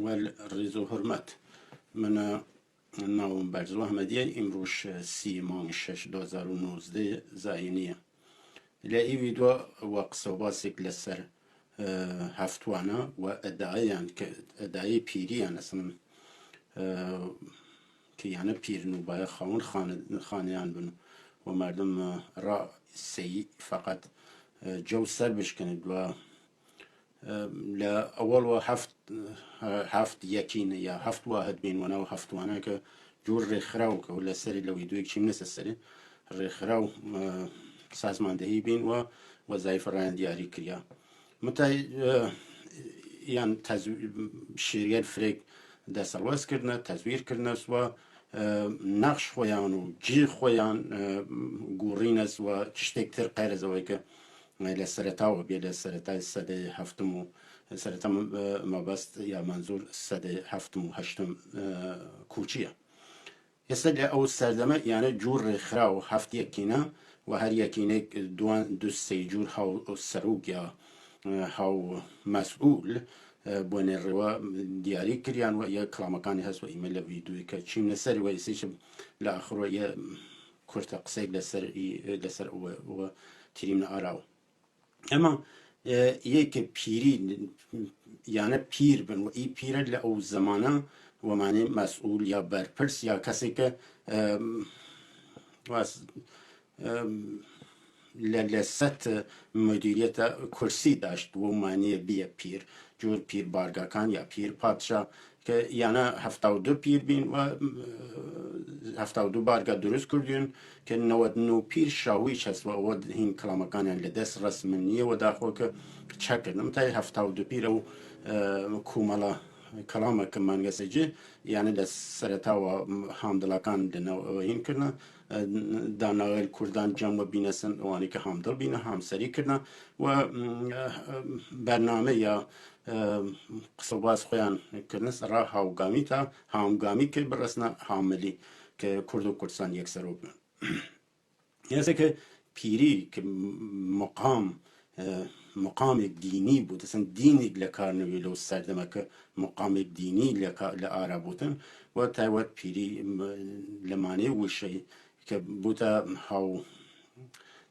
والريز وحرمت من ناوم برز وحمدیه امروش 30 ماه 6 2019 زاینیه لأي ویدیو و قصوباسك لسر فتوانه و ادعای پیری اصلا که یعنی پیر نوبای خانیان بن و مردم را سی فقط جو سر بشکنید و لأول و هفت یکین یا هفت واحد بین و نو فتوانه که جور رێكخراو که ولا سری لویدوی چیم نسه سری رێكخراو سازماندهی بین و وظایف رایان دیاری کریا متى يعني شيريال فريق دسالواز كرنا تزوير كرنا سوا نقش خويان و جي خويان قورينس و تشتكتر قير زويك لسرتاو بيا لسرتاي السادة هفتمو سرتا ما بست يا منظور السادة هفتمو هشتم كوچيا يسد او سردمه يعني جور رێكخراو هفت يكينا و هر یکینه دو سیجور هاو سروگ یا هاو مسئول بونه روا دیاری کریان و یا کلامکانی هست و ایمیل ویدیوی که چیم نسری و ایسیش لآخر و یا کرت قصیگ لسر و تیریم ناراو اما یک پیری یعنی پیر بن و ای پیره لأو زمانه و معنی مسئول یا برپرس یا کسی که لست مدیریت کرسی داشت و معنی بیه پیر جور پیر بارگاکان یا پیر پادشاه که یعنی 72 پیر بین و 72 بارگاه درست کردین که 99 پیر شاویش هست و هین کلامکان لدست رسمنیه و داخل که چه کردن تای 72 پیر و کومالا کلامه که من گسیجی یعنی دست سرتا و حامدلاکان دنو هین کردن دانایل کردان جمع بینسن وانی که همدل بینه همسری کردن و برنامه یا قصواز خویان کردنس را هاوگامی تا هاوگامی که برسنا حاملی که کرد و کردستان یک سر رو بین یعنی که پیری که مقام دینی بود اصلا دینی لکار نویلو سردمه که مقام دینی لآرا بودن و تایوت پیری لمانه وشی که بوده هاو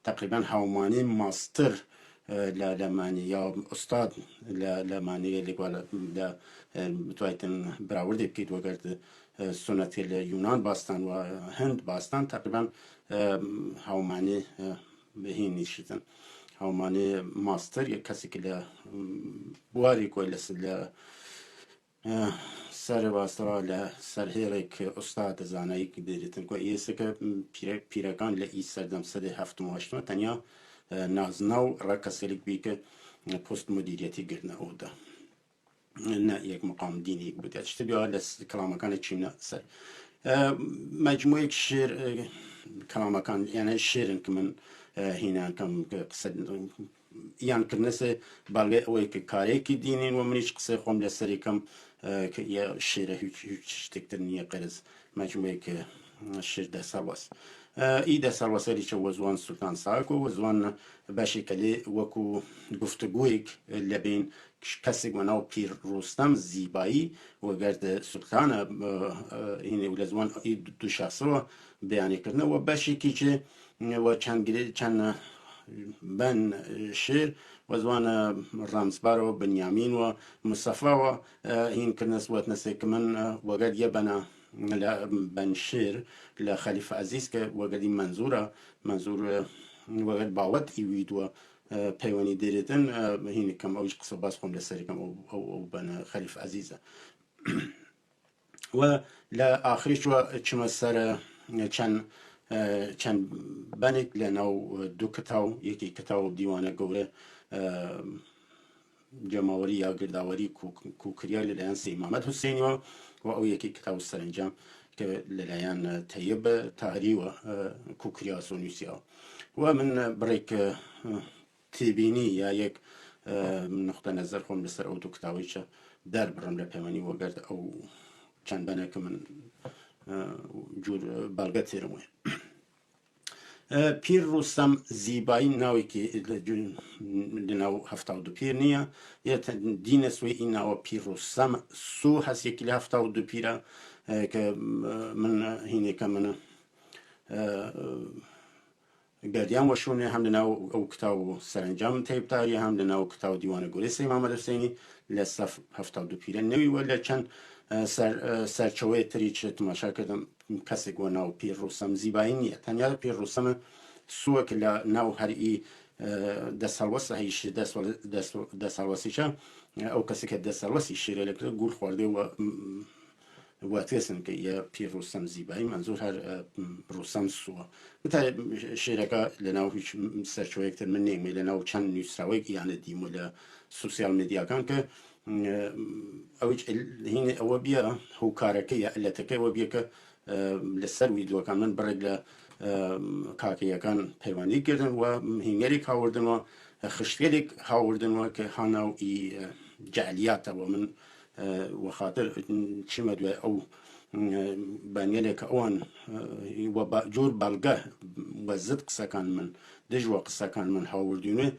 تقریبا هاومانی ماستر لمانی یا استاد لمانی لگوال بتوایتن براورده بکید وگرد سنت یونان باستان و هند باستان تقریبا هاومانی بهین نیشیدن هاومانی ماستر یک کسی که بواری کوی لسل سر واسطه سر هیرک استاد زانایی که دیدن که ایسه که پیرکان لی سردم سده هفت ماشتم تنیا نازناو را کسیلیک بی که پست مدیریتی گرنه اوده نه یک مقام دینی بوده چطور بیا لس کلامکان چیم نه سر مجموعه شعر کلامکان یعنی شعرن که من هینان کم قصد یان کرنسه بالغه اوی که کاری کی دینین و منیش قصه خوام لسری کم که یه شعر هیچ تکتر نیه قرض مجموعه که شعر ده سالواس ای ده سالواس هلی چه وزوان سلطان ساکو وزوان باشی کلی وکو گفتگویک لبین کسی گوناو پیر رستم زیبائی و گرد سلطان هینه ولزوان ای دو شخصو بیانی کرنه و باشی کی چه و چند بن شیر وزوان رامسبار و بنیامین و مصطفى و هین کرنس وات نسیک من وقد یبنا بن شیر لخلیفه عزیز که وقد منظور وقد باوت ایوید و پیوانی دیریدن هین کم اوش قصه باز خون لسری کم او بن خلیفه عزیزه و لآخریش و چما سر چند بنک لناو دو کتاو یکی کتاو دیوانه گوره جماوری یا گرداوری کوکریا للیان سی امامت حسینی و او یکی کتاو سرانجام که للیان طیب تاهری و کوکریا سونیسیا و من بریک تیبینی یا یک نقطه نظر خون بسر او دو کتاوی چه در برم لپیمانی و گرد او چند بنک من جور بلغت تیرموی پیر رستم زیبائی ناوی که لناو هفته و دو پیر نیه یه دینس و اینا و پیر رستم سو هست یکی هفته و دو پیره که من هینه که من گردیان وشونه هم لناو او کتاو سرانجام تیب تاری هم لناو کتاو دیوانه گوریسه امام مدرسینی لصف هفته و دو پیره نوی ولی چند سرچوه تری چه تماشا کردم کسی گو ناو پیر رستم زیبائی نیه تنیا پیر رستم سوه که ناو هر ای دستالوسه هیش دستالوسیشه او کسی که دستالوسی شیره لکه گول خورده و تیسن که یه پیر رستم زیبائی منظور هر رستم سوه متى شیره که لناو هیچ سرچوه اکتر من نیمی لناو چند نیوستراوه یعنی دیمو لسوسیال میدیا کن که اوج هنا او بيا هو كاركية التي او بيا ك لسر ويديو كان من برد كاكيا كان بيواني كردن وهنگري هاوردن و خشتيلك هاوردن و كهانو اي جعليات ومن وخاطر شمد او بانيلك اوان وجور بلغه وزد قصة كان من دجوا قصة كان من هاوردونه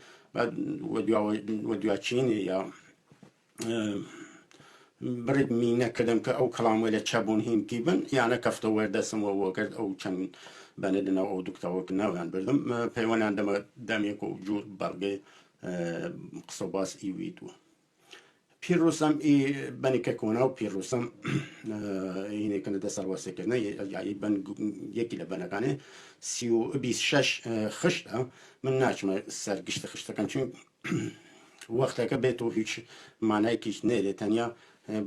وديا چيني يا برد مینه کردم که او کلام ولی چبون هیم کی بن یعنی کفتو وردسم و وکرد او چند بندن او دکتر که نوان بردم پیوان اندام دمی کو جور بلگه قصباس ایویدو پیر رستم ای بنی که کنه و پیر رستم اینه کنه دست الواسه کنه یعنی بن یکی لبنگانه 26 خشت من نچم سرگشت خشت کن چون وقتی که به تو هیچ معنی کیش نیده تنیا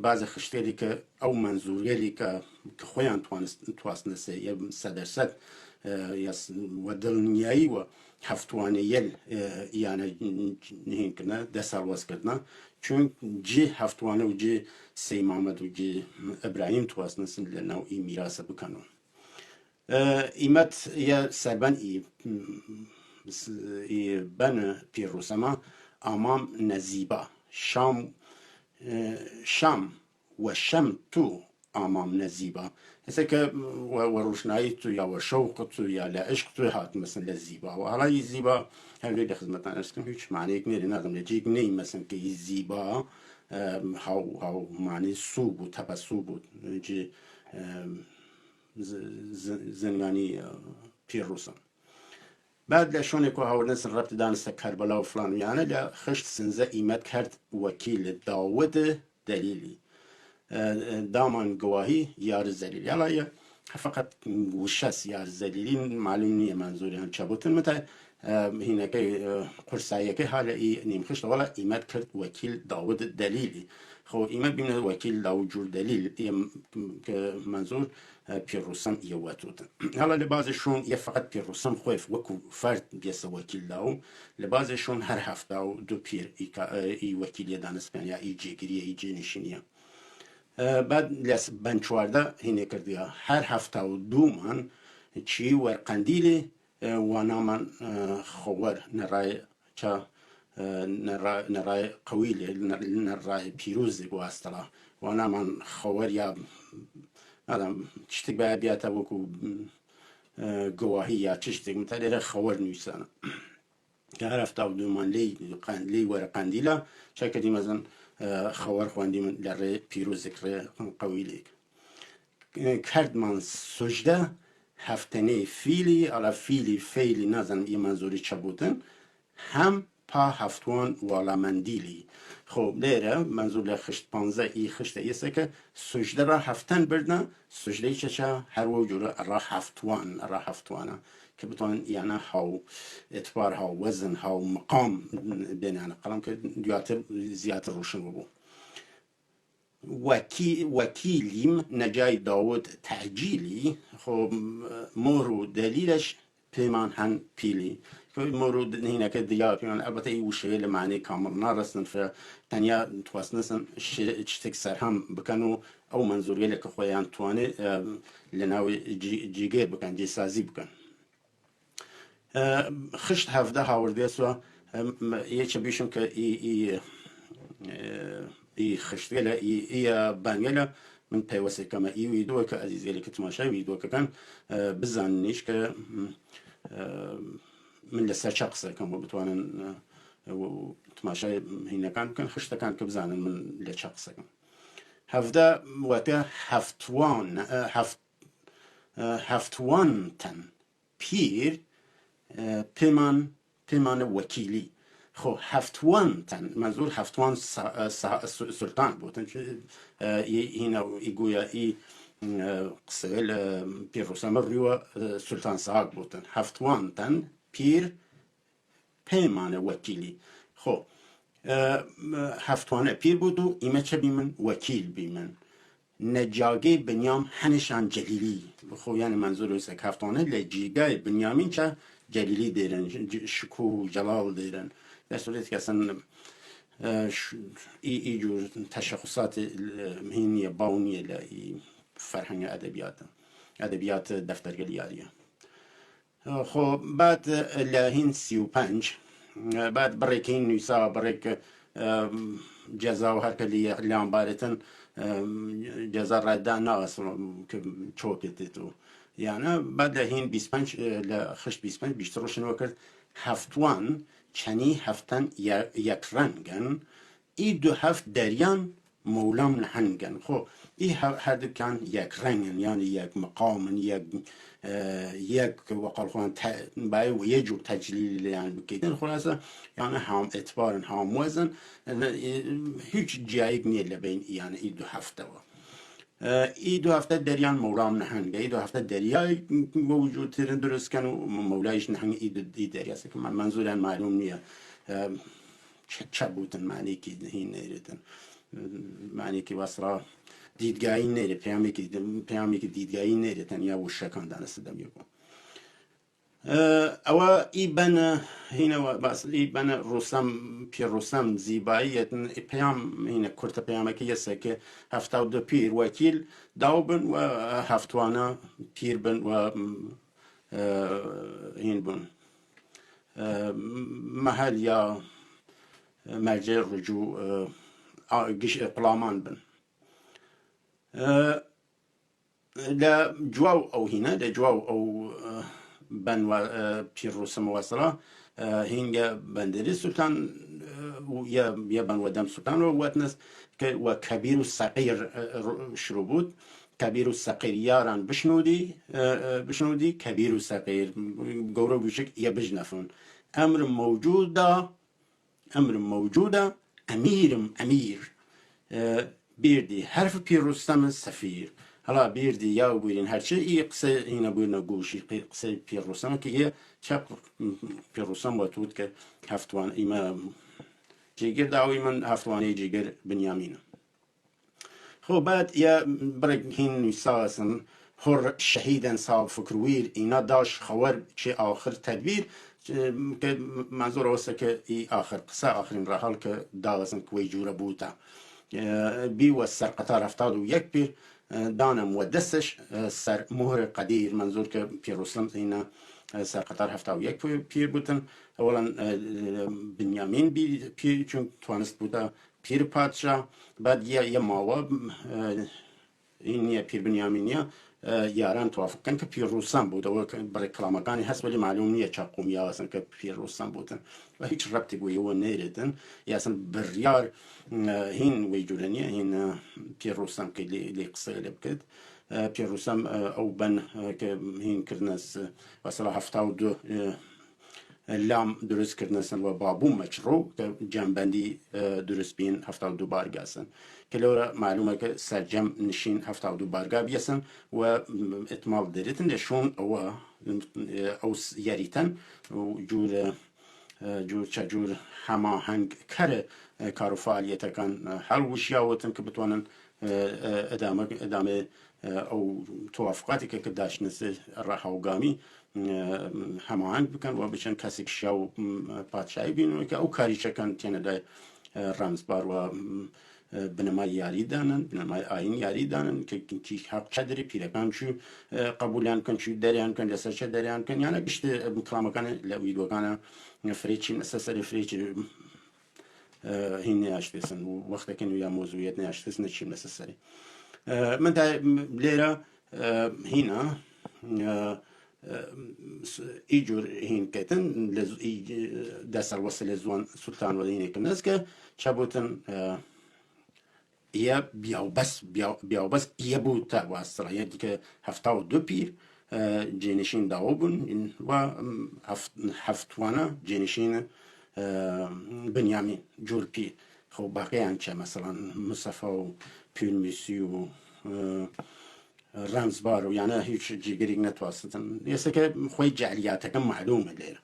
بعض خشتیلی که او منظوریلی که خویان توانسته یه 100% یا و دلنیایی و هفتوانه یل یعنی نهین کنه دست الواز کردنه چون جی هفتوانه و جی سی محمد و جی ابراهیم توانسته لنوعی میراث بکنن ایمت یا سربن ای بن پیر رستم آمام نزیبا شام و شم تو آمام نزیبا هسه که و روشنایی تو یا و شوق تو یا لعشق تو هات مثلا لزیبا و حالا ای زیبا هلی لخدمتان ارسکم هیچ معنی یک نیره ندم لجیگ نیم مثلا که ای زیبا هاو معنی سو بود تپا سو بود جی زنگانی پیر رستم بعد لشونه که هاوردن سن ربط دانسته کربلا و فلان یعنی لخشت سنزه ایمت کرد وکیل داود دلیلی دامان گواهی یار زلیلی حالا فقط وشس یار زلیلی معلوم نیه منظوری هم چه بودن متى هنا که قرصایه که حالا ای نیم خشت والا ایمت کرد وکیل داود دلیلی خو ایمت بینه وکیل داود جور دلیل که منظور پیر رستم یه واتود حالا لبازشون یه فقط پیر رستم خویف وکو فرد بیسته وکیل داو لبازشون هر هفته و دو پیر ای وکیلی دانسپن یا ای جیگریه ای جنشینیه بعد لس بنچوارده هینه کردیا هر هفته و دو من چی ورقندیلی وانا من خوار نرای چا نرای قویلی نرای پیروزی گو استلا وانا من خوار یا آدم چیزی باید بیاد وکو گواهی یا چیزی متعلق خوار نیستن که هر هفته و دو من لی ورقندیلا شکلی مثلا خوار خواندیم لره پیروز ذکر قویلی کرد من سجده هفتنه فیلی علا فیلی نزن یه منظوری چه بودن هم پا هفتوان والا مندیلی خب لیره منظور لخشت 15 ای خشته ایسته که سجده را هفتن بردن سجده چه هر وجوره را هفتوانه که بتوان یعنی هاو اعتبار هاو وزن هاو مقام بینانه قلم که دیاتر زیادر روشن ببو وکیلیم نجای داود تعجیلی خب مورو دلیلش پیمان هن پیلی مورو هنا که دیا پیمان البته ای وشه لمعنی کامل نرسن فتنیا تواسنسن چتک سرهم بکنو او منظوری لکه خویان توانه لناوی جیگر بکن جیسازی بکن خشت هفته هاورده سوا یه چه بیشم که ای خشتگله ای بانگله من پیوسته کما ای ویدو که عزیزی که تماشای ویدو که کن بزنیش که من لەسەر چە قسەکەم بۆ بتوانن تماشای هینەکان بکەن خشتەکان کە بزانن من لە چە قسەکەم. هەڤدە واتە هەفتوان تەن پیر پێمانە وەکیلی. خۆ هەفتوان تەن منزور هەفتوان سولتان بوتن هینە ئیگویا ئی قسەیە لە پیرۆسەمە ڕیوە سولتان ساق بوتن هەفتوان تەن پیر پێمانە وەکیلی. خۆ هەفتوانە پیر بود و ئیمە چە بیمن وەکیل بیمن نەجاگەی بنیام هەنیشان جەلیلی. خۆ یانە منزور ویسەک هەفتوانە لە جیگای بنیامین چە جەلیلی دێرن شکوه و جەلال دێرن در صورتی که اصلا ای جور تشخصات هینیه باونیه لای فرهنگ ادبیات دفترگلیاریه. خب بعد لهین 35 بعد برای که این نویسا برای که جزا و هر کلی لیان بارتن جزا رده ناقص که چوکتی تو یعنی بعد لهین 25 لخش 25 بیشتر روشن وکرد هفتوان چنی هفتن یک رنگن ای دو هفت دریان مولام نهنگن. خو ای هر دو کن یک رنگن یعنی یک مقامن یک وقال خوان باید و یه جور تجلیل یعنی بکیدن خلاصه یعنی هم اعتبارن هم وزن هیچ جایگ نیه لبین یعنی ای دو هفته و ای دو هفته دریان مولام نهنگه ای دو هفته دریای وجود تیرن درست کن و مولایش نهنگه ای دریاست که منظورن معلوم نیه چه بودن معنی که این نیردن معنی که واسرا دیدگاهی نیره پیامی که دیدگاهی نیردن یا وشکان دانست دم یکو او ای بن هنا بس ای بن رستم زیبائی پیام هنا کرت پیامه که یسه که 72 پیر وکیل داو بن و هفتوانه پیر بن و هین بن محل یا مرجع رجوع قلامان بن لا جواو او هنا لا جواو او بن و پیر رستم وصله هینگه بندری سلطان یا بن ودم سلطان و واتنس که و کبیر و صغیر شروع بود کبیر و صغیر یاران بشنودی کبیر و صغیر گورو بیشک یا بجنفون امر موجوده امیر بیردی حرف پیر رستم سفیر حالا بیردی یا بودین هرچه ای قصه اینا بودن گوشی قصه پیر رستم که یه چپ پیر رستم واتود که هفتوان ایما جیگر داوی من هفتوانی جیگر بنیامینه. خب بعد یا برای هین نویساسن هر شهیدن صاحب فکرویر اینا داش خوار چه آخر تدبیر که منظور واسه که ای آخر قصه آخرین رحال که داغسن کوی جوره بوده بی و سر قطار 71 پیر دانم و دستش سر مهر قدیر منظور که پیر رستم اینا سر قطار 71 پیر بودن اولا بنیامین پیر چون توانست بوده پیروپادشاه بعد یه ماوا این یه پیر بنیامینیه یاران توافق کن که پیر رستم بوده و برای کلامکانی هست ولی معلوم نیه چه قومی ها هستن که پیر رستم بودن و هیچ ربطی بویه و نیردن یا اصلا بریار هین ویجورنیه هین پیر رستم که لی قصه لبکد پیر رستم او بن که هین کرنس وصلا 72 لام درست کردنسن و بابو مشروع که جنبندی درست بین 72 بارگاسن که لورا معلومه که سرجم نشین 72 بارگا بیسن و اتمال دریتن لشون او یریتن و جور هماهنگ کره کار و فعالیت کن حل وشیاوتن که بتوانن ادامه او توافقاتی که داشت رهاوگامی هماهنگ بکن و بچن کسی که شاو پادشاهی بینن که او کاری چکن تینه دای رمزبار و بنمای یاری دانن بنمای آین یاری دانن که حق چدری پیرکان چو قبولیان کن چو دریان کن لسر چه دریان کن یعنی گشت کلامکان لویدوکان فریچی مساسر فریچی هین نیاشتیسن و وقتی که نویا موضوعیت نیاشتیسن چیم مساسری من تا لیره هینا ایجور هین کتن دست الوصل زوان سلطان و دینه کنست که چبوتن یا بیاوبس یا بود تا واسطه یعنی که 72 پیر جنشین داوبون و فتوانه جنشین بنیامین جور پیر خب بقیه انچه مثلا مصطفی و پیرمیسی و رمزبار و یعنی هیچ جیگری نتواستن یسته که خوی جعلیاته که معلومه لیره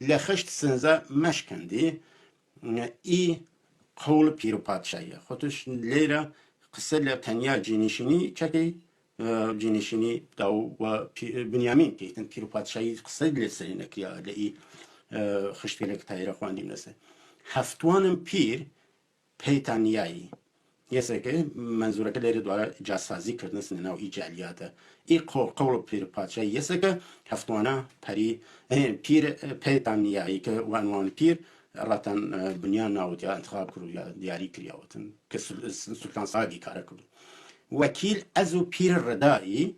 لخشت سنزه مشکندی ای قول پیروپادشاهی خودش لیره قصه لتنیا جنشینی چکی جنشینی داو و بنیامین که ایتن پیروپادشاهی قصه لسری نکریا لی خشتی لکتایره خواندیم نسه هفتوانم پیر پیتانیایی یسه که منظوره که لیره دواره جاسازی کردن سنه و ای جعلیاته ای قول پیروپادشاهی یسه که هفتوانه پیر پیتانیایی که وانوان پیر راتن بنیان ناود یا انتخاب کرد یا دیاری کریاوتن که سلطان صاحبی کاره کرد وکیل ازو پیر ردایی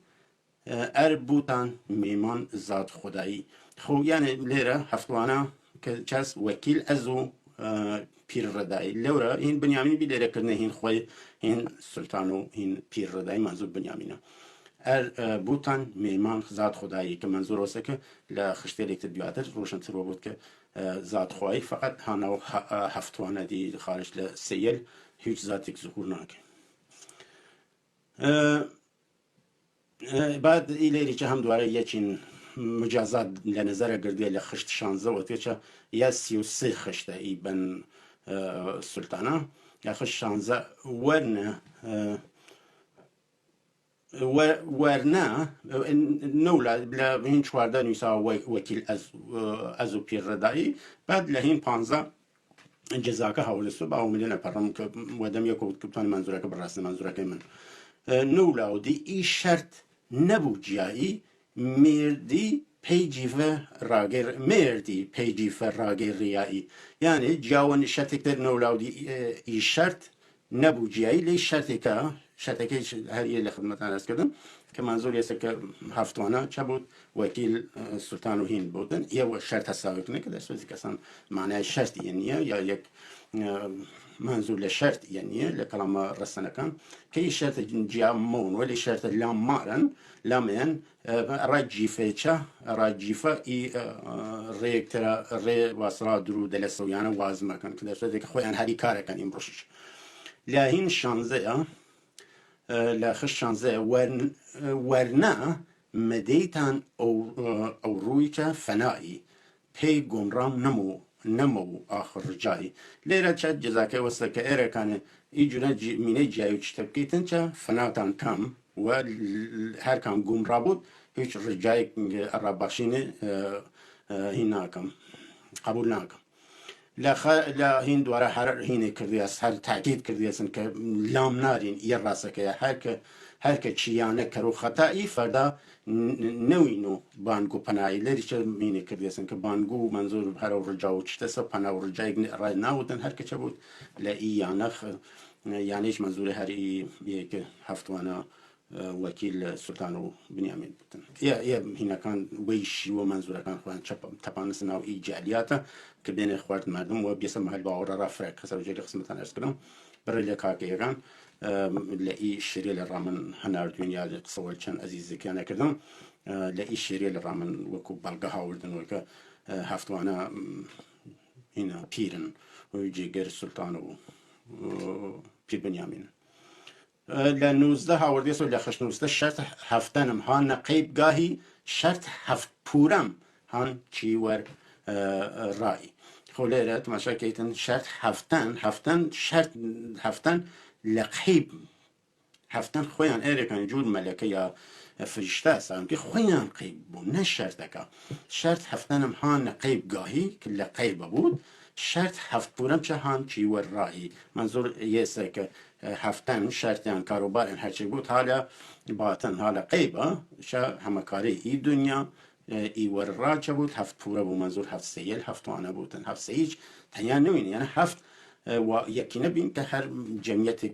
بوتان میمان زاد خدایی خو یعنی لیره هفتوانه که چس وکیل ازو پیر ردایی لورا این بنیامین بی لیره کرنه هین خوی هین سلطانو هین پیر ردایی منظور بنیامینه بوتان میمان زاد خدایی که منظور واسه که لخشتی لیکت بیاتر روشن تر بود که زاد خواهی فقط هانو هفتوانه دی خارج لسیل هیچ ذاتک ظهور ناکه بعد ایلیری که هم دواره یکین مجازات لنظر گردیه لخشت 16 و تیچه یا 33 خشته ای بن سلطانه یا خشت 16 ورنه نولا لهین 14 نیسا وکیل ازو پیر ردایی بعد لهین 15 جزاکه حولسو با اومیدن پرم که ودم یک کپتان منظوره که براسته منظوره که من نولا و دی ای شرط نبو جایی مردی پیجیف راگر ریایی یعنی جوان شرطی در نولا و دی ای شرط نبو جایی لی شرطی که هر یه لخدمت عرض کردم که منظور یسته که هفتوانه چه بود وکیل سلطان و هین بودن یه شرط حسابی کنه که در صورتی که اصلا معنی شرط یعنیه یا یک منظور لشرط یعنیه لکلام رسنه کن که این شرط جامون ولی شرط لامین راجیفه چه راجیفه ای ریکترا ری واسرا درو دلسو یعنی وازمه کن که در صورتی که خویان هری کاره کن این بروشش لهین 16 لخش 16 ورنه مدیتان او روی که فنایی پی گمرام نمو آخر جایی لیره چه جزاکه وسته که ایره کنه ایجونه مینه جایو چه تبکیتن چه فناتان کم و هر کم گمرا بود هیچ رجای رابخشینه هین ناکم قبول ناکم لهین دواره هر هینه کردی است هر تاکید کردی است که لام نارین یه راسته که هر که چیانه کرو خطایی فردا نوینو بانگو پناهی لیری چه مینه کردی است که بانگو منظور هر رجاو چتسا پناه و رجای رای نبودن هر که چه بود لی یانخ یعنیش منظور هر یک هفتوانه وکیل سلطان و بنیامین بودن یا هینا کان ویشی و منظور کان خوان تپانس ناو ای جعلیاته که بین خوارد مردم و بیس محل باور را فرق حساب جلی قسمتان ارز کردم برای لکاک ایران لئی شریل رامن هنر دنیا قصول چند عزیزی که نکردم لئی شریل رامن وکو بلگه هاوردن وکو هفتوانه هینا پیرن و جیگر سلطان و پیر بنیامین لنوزده هاوردی سو لخش 19 شرط هفتنم ها نقیب گاهی شرط هفت پورم هان چی ور رای خولیره تماشا کیتن شرط هفتن شرط هفتن لقیب هفتن خویان ایره کن جور ملکه یا فرشته است که خویان قیب بود نه شرط که شرط هفتنم ها نقیب گاهی که لقیب بود شرط هفت پورم چه هان چی ور رای منظور یه که هفتن شرطیان کاروبار هرچی بود حالا باطن حالا قیبه شا همکاری ای دنیا ای ور را چه بود هفت پوره بود منظور هفت سیل هفتوانه بودن هفت سیج تنیا نوینی یعنی هفت و یکی نبین که هر جمعیت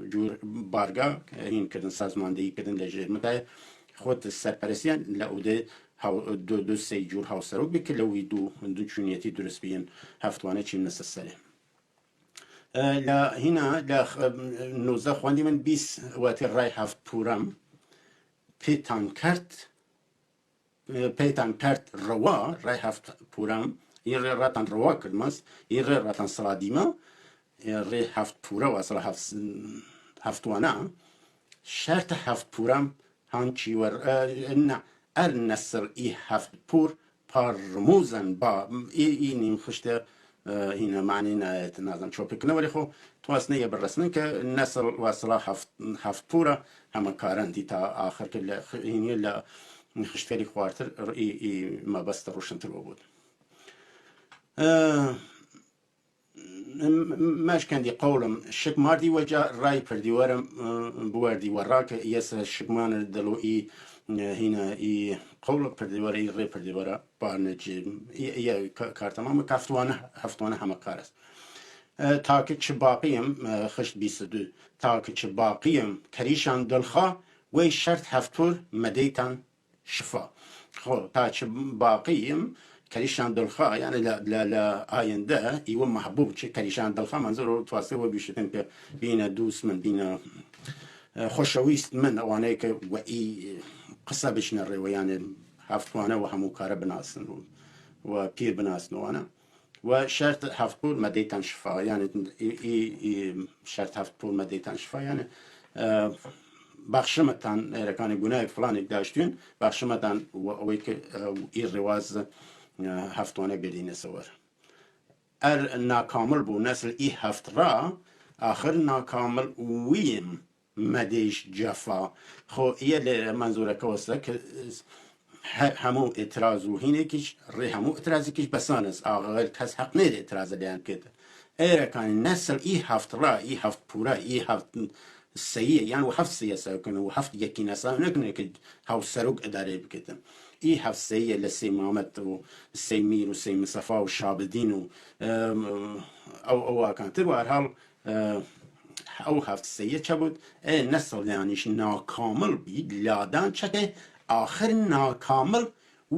جور بارگاه این کردن سازماندهی کردن لجه متای خود سرپرستیان لعوده دو سێ جوور هاوسەرۆک بێت کە لەوەی دوو چونیەتی دروست بین هەفتوانە چین لەسەر سەرێ. لە هینا لە نۆزدە خواندی من 20 واتی ڕای هەفت پوورەم پێتان کرد ڕەوا ڕای هەفت پوورەم این ڕێ ڕاتان ڕەوا کردمەس این ڕێ ڕاتان سەڵادیمە ڕێ هەفت پوورە وەسڵ هەفتوانە شەرتە هەفت پوورەم هانچی ئەر نەسر ئی هەفت پوور پارموزن با ئی نیم خشتە هنا معنی نایەت نازم چۆپێکنەوەی خۆ تواسنەیە بەڕسمن کە نەسڵ واسڵا هەفت پوورە هەمە کارەندی تا ئاخر کە هینیە لە خشتێری خواردتر مەبەستە ڕوشنترەوە بوون. ماشکەندی قەولم شک ماردی وەجا ڕای پردیوەرم بوەردی وەڕا کە ئێستا شکمانە دەڵۆ ئی هنا ئی قەولە پردیوەرە ئی ڕێ پردیوەرە بارنەجێ کارتەمامە هەفتوانە هەمە کارەست. تاکە چ باقیم خشت 22 تاکە چ باقیم کەریشان دڵخوا وەی شەرت هەفتور مەدەیتان شفا. خۆ تا چ باقیم کەریشان دڵخوا یانە لە ئایندە ئیوە مەحبوب چ کەریشان دڵخوا منزۆر تواسێەوە بیشتن کە بینە دووست من بینە خۆشەویست من ئەوانەیە کە وەئی قسە بچنە ڕێوە یانێ هەفتوانە و هەموو کارە بناسن و پیر بناسنەوەنە و شەرت هەفت پوور مەدەیتان شفا یانێ شەرت هەفت پوور مەدەیتان شفا یانێ بەخشمەتان ئێرەکانی گوناهێک فڵانێک داشتوین بەخشمەتان ئەوەی کە ئی ڕێواز هەفتوانە بێدینە سەوەر. ئەر ناکامل بوو نەسل ئی هەفتڕا ئاخر ناکامل ویم مەدەیش جەفا. خۆ ئیە لێ منزۆرەکەوەسە کە هەموو ئێتراز و هینێکیش ڕێ هەموو ئێترازێکیش بەسانست ئاغەر کەس حەق نێدێ ئێترازە لێیان بکێتە ئێرەکانی نەسل ئی هەفتڕا ئی هەفت پوورە ئی هەفت سەیە یان و هەفت سەیە سەوکەن و هەفت یەکی نەسا نەکنێ کە هەوسەرۆک ئەدارێ بکێتن ئی هەفت سەیە لە سەی مامەت و سەی میر و سەی مسەفا و شابدین و ئەوواکانتر و هەرحاڵ ئەو هەفت سەیە چە بود نەسڵ یانیش ناکامل بید لادان چەکە آخر ناکامل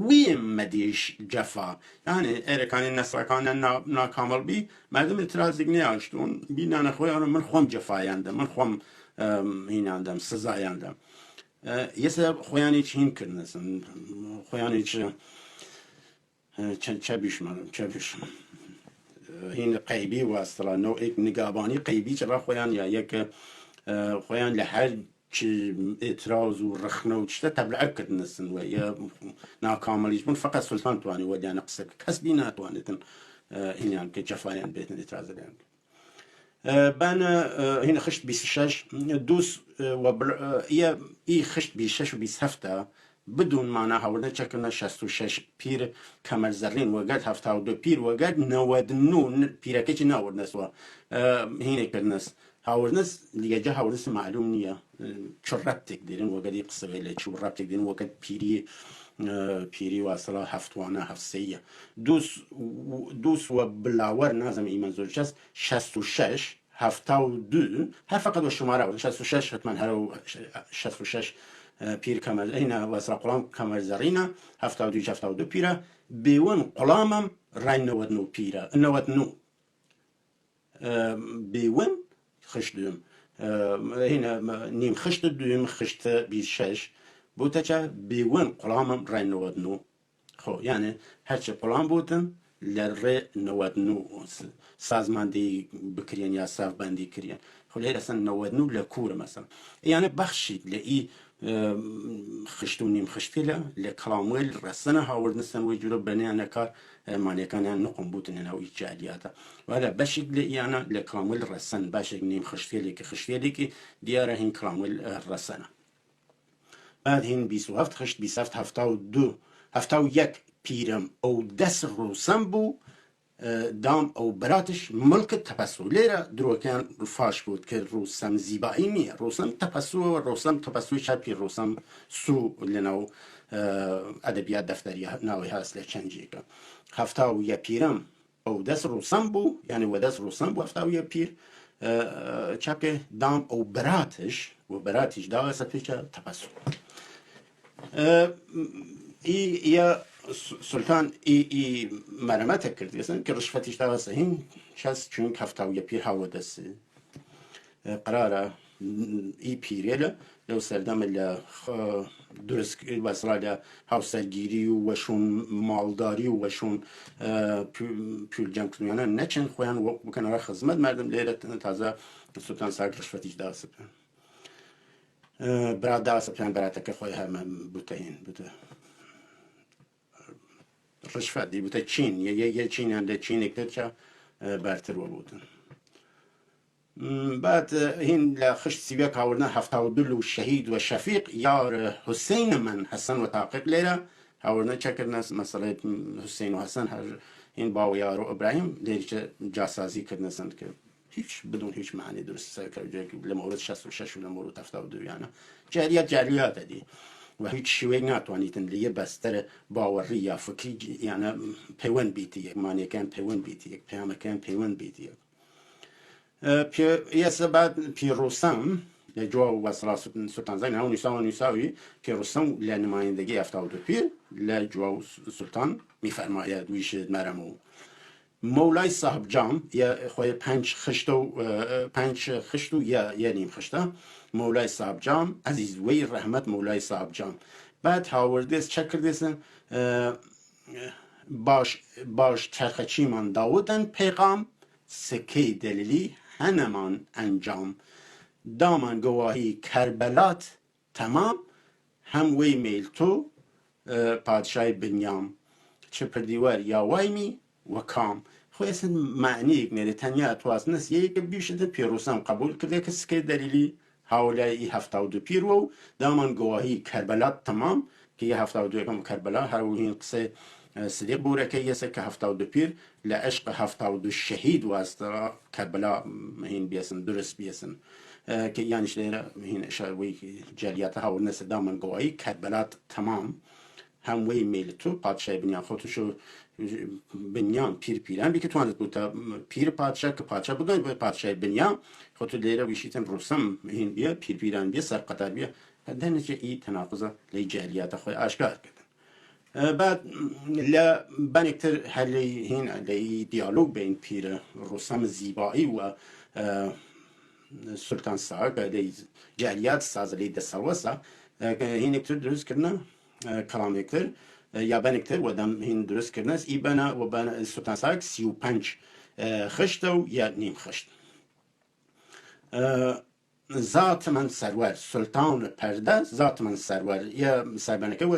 ویم مەدیش جەفا یانێ ئێرەکانی نەسڵەکانە ناکامل بی مردم ئێترازێک نەیاشتون بینانە خۆیان من خۆم جەفایاندەم من خۆم هیناندەم سزایاندەم ئێستا خۆیانی چین کردنەسن خۆیانی چە بیشم هین قەیبی واستڵا نەوەیەک نگابانی قەیبی چڕا خۆیان یا یەکە خۆیان لە هەر ئێتراز و ڕخنە و شتە تەبلعە کردنەسن و ناکامەلیش بوون فقط سولتان توانی وەلیانە قسەکە کەس بی ناتوانێتن هینیان کە جەفایان بێتن ئێترازەلیان بانە هینە خشت 26 دووس ئی خشت 26 و 27 بدون معنى هەوردە چەکردنە 66 پیر کەمەرزەڕین وەگەر 72 پیر وەگەر 99 پیرەکەی ناوردنەسوە هینێکردنەس هاوردنەس دیگەجە هاوردنەس معلوم نییە چ ڕەبتێک دێرن وەگەری قسەوێ لە چوو ڕەبتێک دێن وەگەر پیری واسڵە هەفتوانە هەفسەیە دووس وە بلاوەر نازم ئیمە زۆر چەس 66 72 هەر فقط وە شمارە 66 حتمان هەرە 66 پیر کەمەر ئەینە وەسرە قوڵام کەمەرزەڕینە 72 پیرە بێوەن قوڵامم ڕای 99 پیرە 99 بێوەن خشت دوم هینە نیم خشت دوم خشتە 26 بوتەچە بێوەن قوڵامم ڕای 99 خۆ یانێ هەرچی قوڵام بوتن لە ڕێ 99 سازماندەی بکرێن یا سافبەندی کردن خۆ لێرە ئەسەن 99 لە کوورە مەسەڵ یانە بەخشیت لە ئی خشت و نیم خشتێلە لە کەڵاموێل ڕەسەنە هاوردنەسەن وەی جورە بەنیانە کار مانیەکانیان نقم بوتن ناوی جالیاتە وەرە بەشێک لە ئیانە لە کەڵاموێل ڕەسەن باشێک نیم خشتێلێکی خشتێلێکی دیارە هین کەڵاموێل ڕەسەنە بعد هین 27 خشت 27 71 پیرم ئەو دەست ڕووسەم بوو دام ئەو براتش ملکت تەپەسوو لێرە درۆکیان فاش بود کە ڕووسەم زیبائی نییە ڕووسەم تەپەسووە ڕووسەم تەپەسووی چاپی ڕووسەم سوو لەناو ئەدەبیات دەفتەریە ناوی هەست لە چەندێکە 71 پیرم ئەو دەست ڕووسەم بوو یعنی وە دەست ڕووسەم بوو 71 پیر چاپێ دام ئەو براتش و براتیش داوەسە پێچە تەپەسوو یا سلطان ای مرمت کرد دیسن که رشوتیش داست هین شاست چون کفتاوی پیر هوا دست قراره ای پیریه لو سردم ل درست واسرا حوسه گیری و وشون مالداری و وشون پول جمع کنیانه نچن خوان و بکنار خدمت مردم لیره تازه سلطان ساق رشوتیش داست برات داست پیان برات که خواه هم بوتهین بوته رشوت دی بوده چین یه چین هم چین اکتر چه برتر و بودن بعد هین لخشت سیبیا کاورنا هفتاودل و شهید و شفیق یار حسین من حسن و تاقیق لیره هاورنا چکرنا مثلا حسین و حسن هر این با یار و ابراهیم لیره چه جاسازی کردن سند که هیچ بدون هیچ معنی درست کرده لمورد 66 و لمورد 72 یعنی جالیات دی و هیچ شوی ناتوانیتن لیه بستر باوری یا فکری یعنی پیون بیتی یک معنی کن پیون بیتی یک پیام کن پیون بیتی یک یه سبب پیروسم جو وصل سلطان زین هون نیساوی پیروسم لنمایندگی افتاد پیر لجو سلطان میفرماید ویشد مرمو مولای صاحب جام یا خوی پنج خشتو یا نیم خشته مولای صاحب جام عزیز وی رحمت مولای صاحب جام بعد هاوردیس چکردیسن باش چرخچی من داودن پیغام سکی دلیلی هنمان انجام دامان گواهی کربلات تمام هم وی میل تو پادشاهی بنیام چه پردیوار یا وایمی و کام خوی اصلا معنی اگنیده تنیا اتواز نست یک بیشده پیروسم قبول کرده که سکی دلیلی حوالي هفتاودو بيرو دائما گواهی کربلات تمام که هفتاودو یکم کربلا هر وین قصه صدیق بوره که یسه که هفتاودو پیر لعشق هفتاودو شهید واسطه کربلا هین بیسن درست بیسن که یعنی شده هین اشاره جالیات ها و نسه دائما گواهی کربلات تمام هم وی میل تو پادشاه بنیان خودشو بنیان پیران بی که تو اند بود پیر پادشاه که پادشاه بودن و پادشاه بنیان خودتو لیره ویشیتن رسم هین بیا پیران بیا سر قطر بیا دنچه ای تناقضه لی جالیات خوی آشکار کردن بعد لا بنکتر هلی هین لی دیالوگ بین پیر رسم زیبائی و سلطان ساق لی جالیات ساز لی دسالوسا هین اکتر درست کردن کلام اکتر یا بنکتر و دم هین درست کردن ای بنا و بنا سلطان ساق 35 خشت و یا نیم خشت ذات من سرور سلطان پرده ذات من سرور یا سربنکه و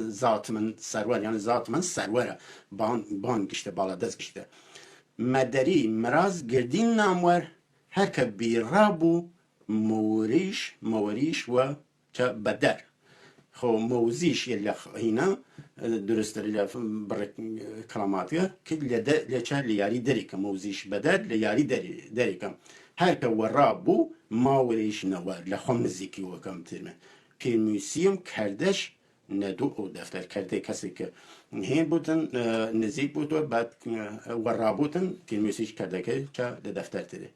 ذات من سرور یعنی ذات من سروره بان گشته بالا دست گشته مدری مراز گردین نامور هر که بیرابو موریش و چه بدر خو موزیش یلی اینا درست لی بر کلماتیه که لچه لیاری دری که موزیش بدر لیاری دری که هر که ورابو ماوریش نوار لخم نزیکی و کم ترمه پیرمیسیم کردش ندو او دفتر کرده کسی که هین بودن نزیک بود و بعد ورابوتن پیرمیسیش کرده که چه دفتر تره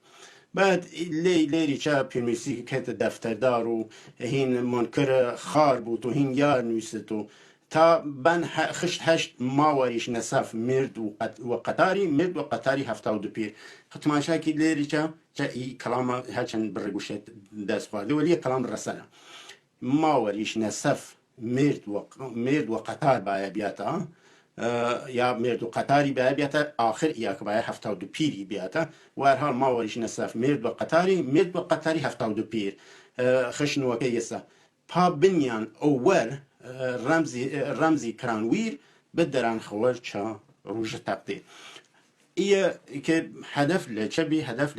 بعد لیری چه پیرمیسی که دفتردار و هین منکر خار بود و هین یار نویست و تا بن خشت هشت ماوریش نصف مرد و قطاری 72 پیر ختماشا کی لیری چه ای کلام هرچند برگوشت دست خورده ولی کلام رسانه ماوریش نصف مرد و قطار باید بیاتا یا مرد و قطاری باید بیاتا آخر یا که باید 72 پیری بیاتا و هر حال ماوریش نصف مرد و قطاری 72 پیر خشن وکه یسا پا بنیان اول رمزی کرانویر بدران خوار چا روش تقدیر ایه که هدف لچبی هدف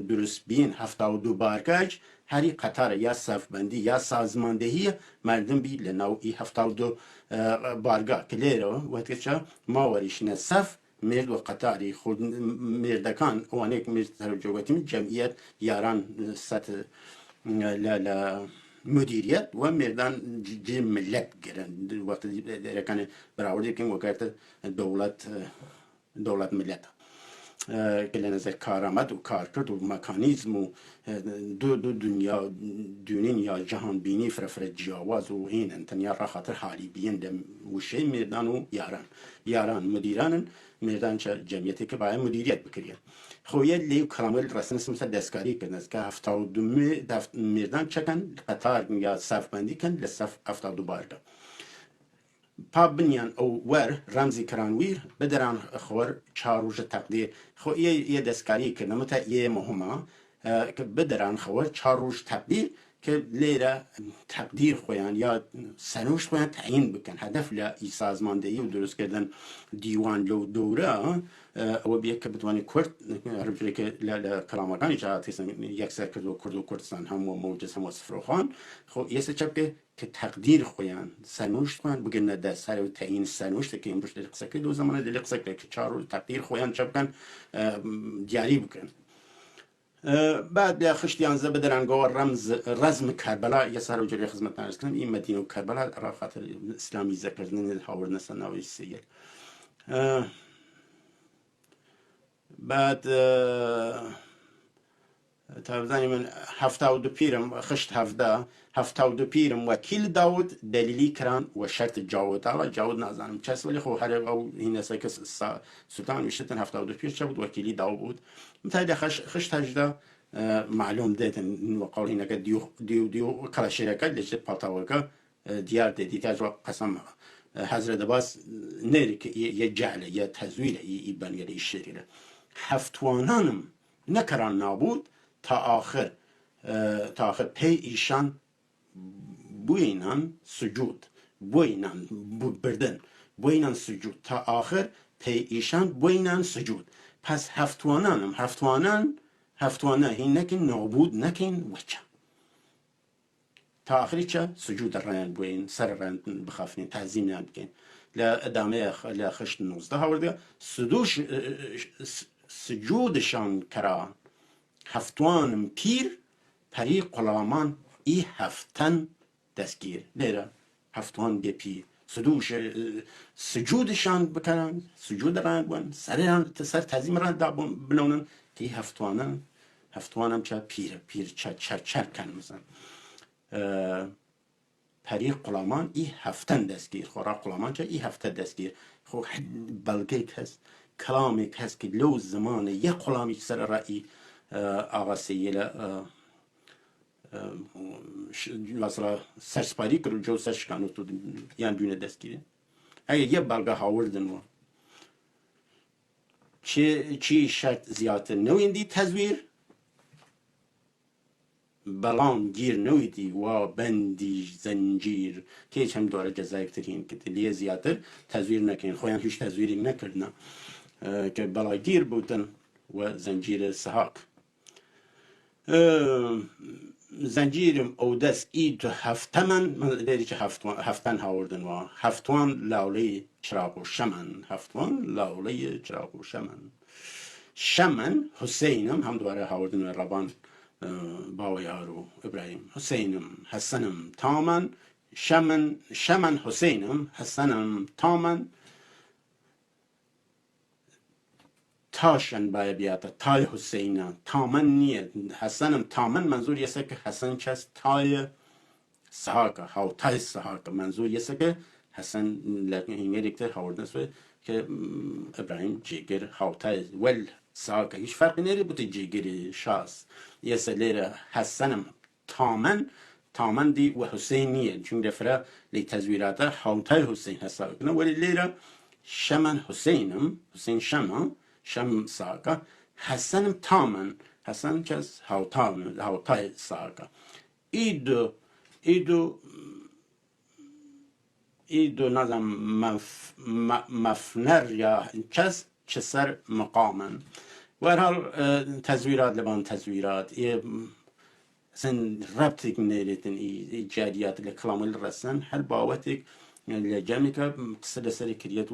درست بین 72 بارگاج هری قطار یا صف بندی یا سازماندهی مردم بی لنوعی 72 بارگاه که لیره وقتی چه ماوریش نصف مرد و قطاری خود مردکان وانک مرد ترجمه جمعیت یاران سطح مدیریت و مردان جی ملت گرن وقتی رکن براوردی که وقت دولت ملت که لنظر کارآمد و کارکرد و مکانیزم و دو دنیا دونین یا جهان بینی فرفر جیاواز و این انتنیا را خاطر حالی بیین دم وشه میدان و یاران مدیران میدان چه جمعیتی که باید مدیریت بکریه خویه لیو کلامل رسن مثل دستکاری کردن که 72 میدان چکن قطار یا صف بندی کن لصف 72 بارده پا بنیان او ور رمزی کرانویر بدران خور چاروج تقدیر خو یه دستکاری که نمتا یه مهمه که بدران خور چاروج تقدیر که لیره تقدیر خویان یا سنوش خویان تعیین بکن هدف لی سازماندهی و درست کردن دیوان لو دوره او بیه که بتوانی کرد رجلی که کلامگانی جهاتی یک سر کرد و کردستان هم و موجز هم و سفروخان خو یه سچب که تقدیر خویان سنوشت خویان بگن ده سر و تعیین سنوشت که این روش دلیق سکر دو زمان دلیق سکر که چارو تقدیر خویان چه بکن دیاری بکن بعد بیا خشتیان بدرن گوه رزم کربلا یه سر و جری خدمت نرس کنم این مدینه و کربلا را خاطر اسلامی ذکردن هاورد نسل نوی سیل بعد تابزانی من 72 پیرم خشت 72 پیرم وکیل داود دلیلی کران و شرط جاود حالا جاود نازنم چس ولی خو هر او این است که سلطان وشتن 72 پیر چه بود وکیلی داود بود متعدد خشت 18 معلوم دیدن و قول اینکه دیو کلا شرکت لجه فتاو که دیار دیدی که قسم حضرت باز نری که یه جعله یه تزویره یه بنیره یه شریره هفتوانانم نکران نابود تا آخر پی ایشان بوینان سجود بوینان بردن بوینان سجود تا آخر پی ایشان بوینان سجود پس هفتوانه هین نکن نابود نکن وچه تا آخری چه سجود رند بوین سر رند بخافنین تعظیم نبکن لادامه لخشت 19 هورده سجودشان کرا هفتوانم پیر پری قلامان ای هفتن دستگیر لیره هفتوان بی پیر سجودشان بکنن سجود رند بون سر تعظیم رند بنونن که ای هفتوانم چه پیر چر کن مثلا پری قلامان ای هفتن دستگیر خورا قلامان چه ای هفته دستگیر خو بلگه هست کلامی هست که لو زمان یه قلامی سر رأی آقا سیل مثلا سرسپاری کرد جو سرشکانو تو یان دونه دستگیره اگه یه بلگه هاوردن و چی شرط زیادتر نویندی تزویر بلان گیر نویدی و بندی زنجیر که هیچ هم داره جزایک ترین که لیه زیادتر تزویر نکن خویان هیچ تزویری نکردن که بلا گیر بودن و زنجیر سحاک زنجیرم او دست اید هفتمن من دیدی که هفتن هاوردن و هفتوان لاولی چراغ و شمن هفتوان لاولی چراغ و شمن حسینم هم دوباره هاوردن و ربان باویارو ابراهیم حسینم حسنم تامن شمن حسینم حسنم تامن تاشن باید بیاد تای حسینه تامن نیه حسنم تامن منظور یه که حسن چست تای سحاکه هاو تای سحاکه منظور یه که حسن لکن اینگه دیکتر هاوردن سوی که ابراهیم جیگر هاو تای ول سحاکه هیچ فرقی نیره بوده جیگری شاس یه لیره حسنم تامن دی و حسین نیه چون دفره لی تزویراته هاو تای حسین حساب کنه ولی لیره شمن حسینم حسین شم ساقه حسنم تامن حسن چز هاو تای ساقه ایدو نظم مفنر یا چه سر مقامن و هر حال تزویرات لبان تزویرات سن ربطك نيرتن جاريات لكلام الرسن هل باوتك الجامعة سلسلة كريت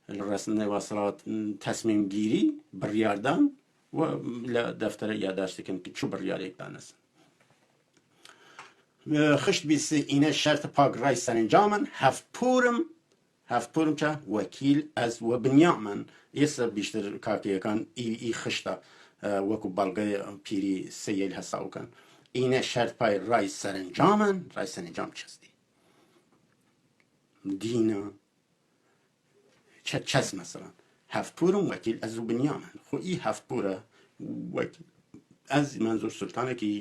ورسن وصلات تصميم گیری برياردان و لدفتر یادداشت کن که چو بریارێک دانست خشت بیست اینه شرط پاک رای سرانجامن هفت پورم هفت پورم چه وکیل از و بنیامن ایسا بیشتر کاکیکان ای خشتا وکو بلگه پیری سەیەل هەساو کەن اینە شەرت پای ڕای سەرنجامن ڕای سەرنجام چەستی دینە چەس مەسەڵەن هەفت پورم وەکیل ئەز و بنیامن خۆ ئی هەفت پورە وەکیل ئەز منزور سولتانێکی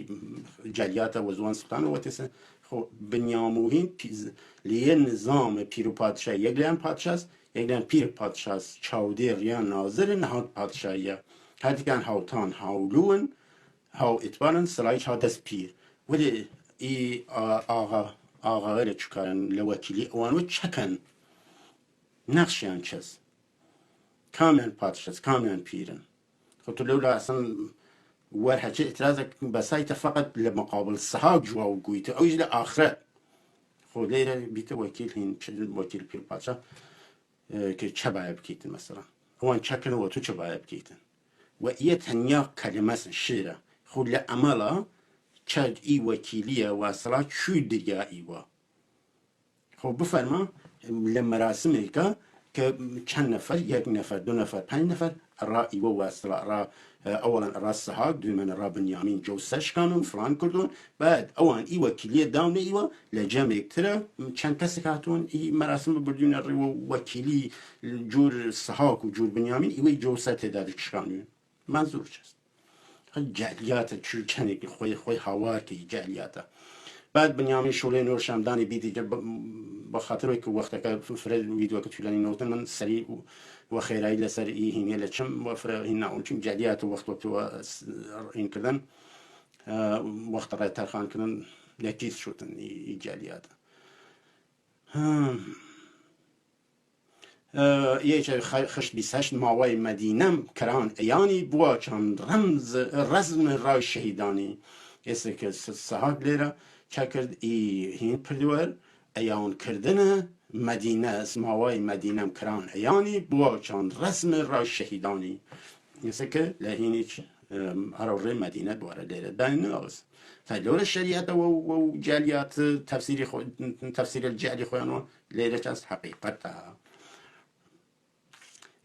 جەلیاتە وەزوان سولتانە وەتێسە خۆ بنیاموهین لیە نظام پیروپادشاهی یەک لایەن پادشاست یەک لایەن پیرپادشاست چاودێڕیان نازرن نەهات پادشاییە هەردیکان هاوتان هاولون هاو ئیتبارن سەلایچ ها دەست پیر وەلی ئی ئاغاوەرە چکارن لە وەکیلی ئەوانوە چەکەن نەخشیان چەس کامیان پادشاست کامیان پیرن خۆ تۆ لەولا ئەسەن وەرهەچە ئێترازێک بەسایتە فەقەت لە مقابل سەهاو جواو گویتە ئەویش لە ئاخرەت خۆ لێرە بیتە وەکیل هین وەکیل پیرپادشا کە چە باید بکەیتن مەسەڵەن ئەوان چەکەنەوە تۆ چە باید بکەیتن و ئیە تەنیا کەلمەسن شێرە خۆ لە ئەمەڵە چەند ئی وەکیلیە واسەڵا چووی دریاییوە خۆ بفەرما لە مەراسمێکە کە چەند نەفەر یەک نەفەر دو نەفەر پەنج نەفەر ڕائیوە واسەڵا ئەوەڵەن ڕاست سەهاک دوێمەنە ڕا بنیامین جەوسەشکانن فڵان کردوون بعد ئەوان ئی وەکیلیە داونەیوە لە جەمێکترە چەند کەسێک هاتوون ئی مەراسم بردوونە ڕێوە وەکیلی جور سەهاک و جور بنیامین ئیوەی جەوسە تێدا دەکشکانوێن منزور چەست جەلیاتە چەندێکی خۆی هاوارکەی جەلیاتە بعد بنیامین شوڵێ نۆر شەمدانی بیتی بە خاطرەوەی کە وەختەکە فرە ویدیۆکە توولانی نەوتن من سەری و خێرایی لەسەر ئی هینێ لە چم وەفرە هین ناون چون جەلیاتە وەختوە هینکردن وەختە ڕای تەرخانکردن لە کیس شوتن ئی جەلیاتە یەکێ خشت بیست ماوەی مەدینەم کەران ئەیانی بووە چەند ڕەزم ڕای شەهیدانی ئێستا کە سەهاک لێرە چا کرد ئی هین پردوەر ئەیانکردنە مدینە ماوەی مەدینەم کران ئەیانی بووە چەند ڕەسم ڕای شەهیدانی ئێستا کە لە هینیچ هەرەوڕێ مەدینە دووارە لێرە داناوس تا لەورە شەریعەتەوە و جالیات تەفسیرە جالی خۆیانەوە لێرە چەست حەقیقەتە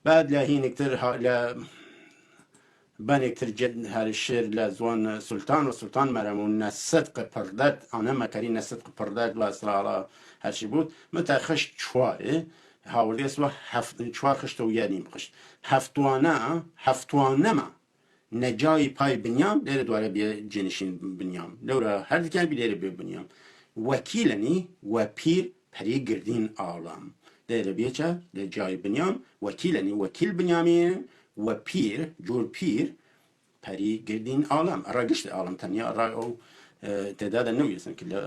بعد لە هینێکتر لە بانێکتر هەر شێر لە زوان سولتان و سولتان مرمو نەسەدق پڕدەت ئەنە مەکەری نەسەدق پڕدەت واسراڵە هەرچی بود متى خشت چوارێ هاوڵێسوە چوار خشتە و یانیم خشت هەفتوانەمە نەجای پای بنیام لێرە دوارە بێ جێنشین بنیام لەورە هەردیکان بی لێرە بێ بنیام وەکیلنی وە پیر پەری گردین ئاڵام لێرە بێچە لە جای بنیام وەکیلنی وەکیل بنیامین و پیر جور پیر پەری گردین ئاڵام ڕاگشت ئاڵام تەنیا ڕای ئەو تێدادا نەویستن کە لە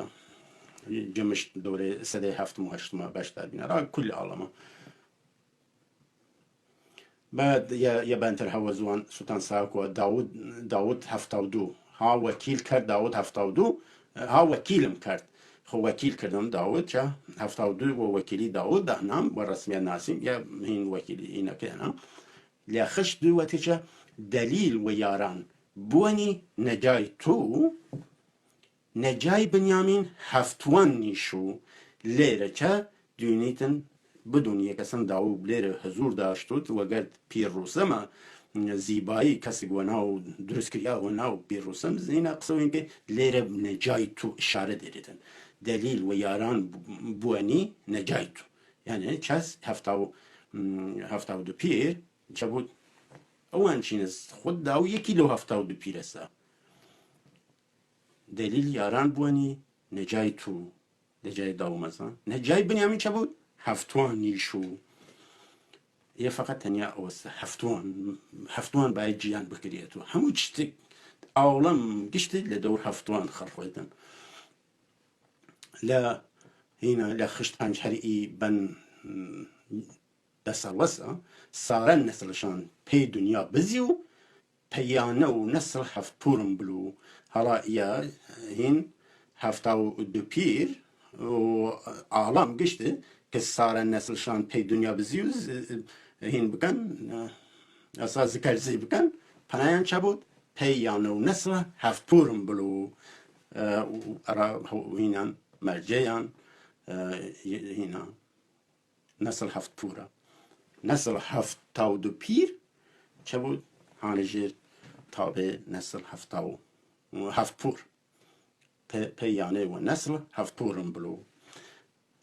جمش دوري سدي هفتم وهشتم باشتر بينا را كل عالمه بعد يا بنتر هوزوان سلطان ساكو داود هفتاودو ها وكيل كرد داود هفتاودو ها وكيلم كرد خو وكيل كردم داود جا هفتاودو ووكيلي داود دهنام والرسمية ناسم يا هين وكيلي هنا كنا لا خش دو وتجا دليل وياران بوني نجاي تو نەجای بنیامین هەفتوان نیشو لێرە چە دوێنیتن بدون یەکەسم داو لێرە هەزوور داشتوت وەگەر پیرۆسەمە زیبائی کەسێک وە ناو دروستکردیاوە ناو پیرۆسەم زینە قسەوەینکە لێرە نەجای تو ئشارە دەرێتن دەلیل و یاران بوونی نەجای تو یعنی کەس هەفتا و دو پیر چە بود ئەوان چینە خۆت داو یەکی لەو هەفتا و دو پیرەسە دلیل یاران بوونی نەجای تو نەجای داومەزە نەجای بنیامین چە بود هەفتوان نیشو یە فەقەت تەنیا ئەوەستە هەفتوان باید گیان بکرێت و هەموو شتێک ئاوڵەم گشتێک لە دەور هەفتوان خەڕخۆیتن لە خشت پەنج هەرئی بەن دەسەڵەسە سارە نەسڵشان پێی دنیا بزی و پەیانە و نەسڵ هەفت پورم بلو هەڵا ئیا هین هەفتا و دو پیر و ئاڵام گشتە کە سارە نەسڵشان پێی دنیا بزی و هین بکەن ئەسا زکەرزی بکەن پەنایان چە بود پەیانە و نەسڵ هەفت پورم بلو هینان مەرجەیان هینا نسل هفت پورا نسل هفت تاو دو پیر چه بود هانجیر تابع نسل هفت تاو هفت پور پیانه و نسل هفت پورم بلو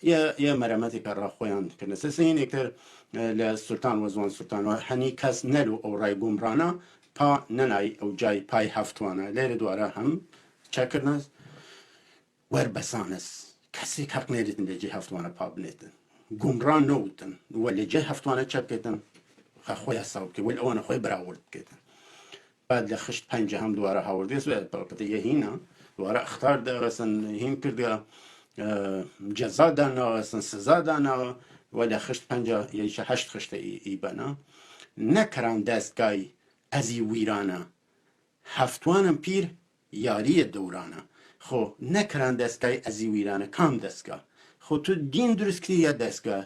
یه مرمتی که را خویان کنه سین اکتر لسلطان و زوان سلطان و هنی کس نلو او رای گمرانا پا ننای او جای پای هفتوانه لیر دواره هم چکرنز ور بسانس کسی حق نیدن لجی هفتوانه پا بنیدن گمران نودن و لجی هفتوانه چکدن خوی حساب که ول اون خوی براورد کدن بعد لخشت پنجه هم دواره هاوردیس و البته یه هینا دواره اختار ده اصلا هین کرده جزا دانا اصلا سزا دانا و لخشت پنجه یه هشت خشت ای بنا نکران دستگاهی ازی ویرانه هفتوانم پیر یاری دورانه خو نکران دستگاهی ازی ویرانه کام دستگاه خو تو دین درست کردی یا دستگاه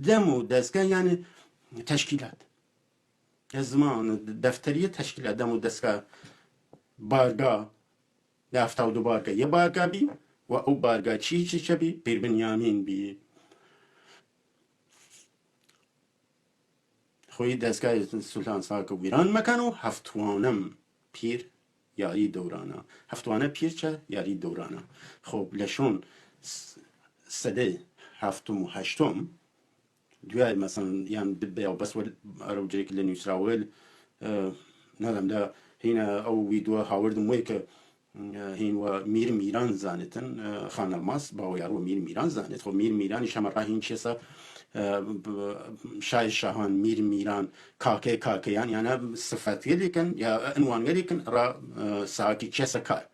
دمو دستگاه یعنی تشکیلات زمان دفتری تشکیلات دمو دستگاه بارگاه دفتاو دو بارگاه یه بارگاه بی و او بارگاه چی بی پیر بنیامین بی خوی دستگاه سلطان ساک ویران مکنو هفتوانم پیر یاری دورانه هفتوانه پیر چه یاری دورانه خب لشون سده هفتم و هشتم دوای مثلا یعنی بیاو بس ول رو جایی که لنیوس راول ندم ده هینا او ویدیو هاوردم وی که هین و میر میران زانتن خان الماس با یارو میر میران زانت خب میر میرانش هم راه این چیزا شای شاهان میر میران کاکه یعنی صفتی لیکن یا عنوان لیکن را ساکی چیزا کار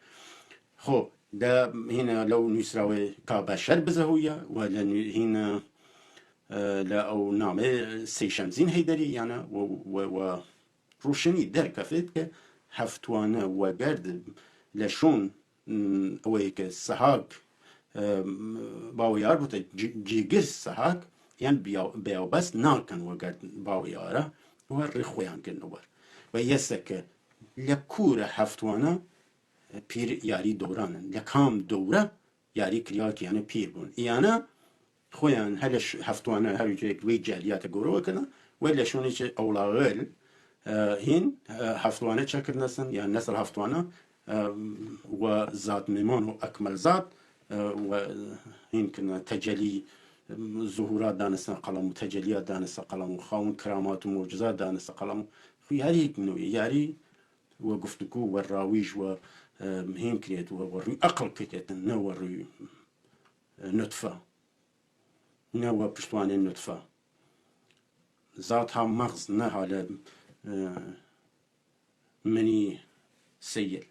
خب ده هنا لو نسراوي كبشر بزهوية ولا هنا لا او نامه سيشمزين هيدري يعني و روشني در كفيت هفتوانه وقرد لشون اويك سهاك باويار بوتا جيجر سهاك يعني بياو بس ناكن وقرد باويارا ورخويان كنوار ويسك لكورة هفتوانه پیر یاری دورانن لکام دوره یاری کریا که یعنی پیر بون اینا خویان هلش هفتوانه هر یک وی جالیات گروه کنن ولی شونی چه اولاغل هین هفتوانه چکر نسن یا نسل هفتوانه و ذات میمان و اکمل ذات و هین کنه تجلی ظهورات دانسته قلم و تجلیات دانسته قلم و خاون کرامات و معجزات دانسته قلم یاری یک منوی یاری و گفتگو و راویج و هين كريت وروي أقل كريت نوري نطفة نور بشتوان النطفة ذاتها مغز نها مني سيل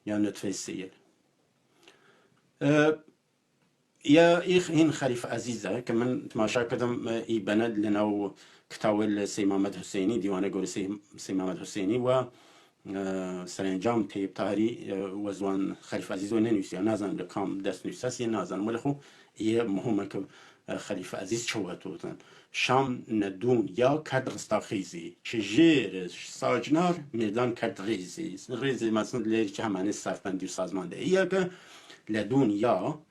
يعني نطفة السيل يا إخ هين خليفة عزيزة كمان تماشا كدم إبند لنا كتاوه سي محمد حسيني دیوانه گور سي محمد حسيني و سرانجام تیب تاهری وزوان خلیفه عزیز و ننویسی نازن لکام دست نویساس یه نازن ولی خو یه مهمه که خلیفه عزیز چواتوتن شام ندون یا کرد رستاخیزی چه جیر ساجنار میدان کرد ریزی مثلا لیلی که همانه صرفبندی و سازمانده ایه که لدون یا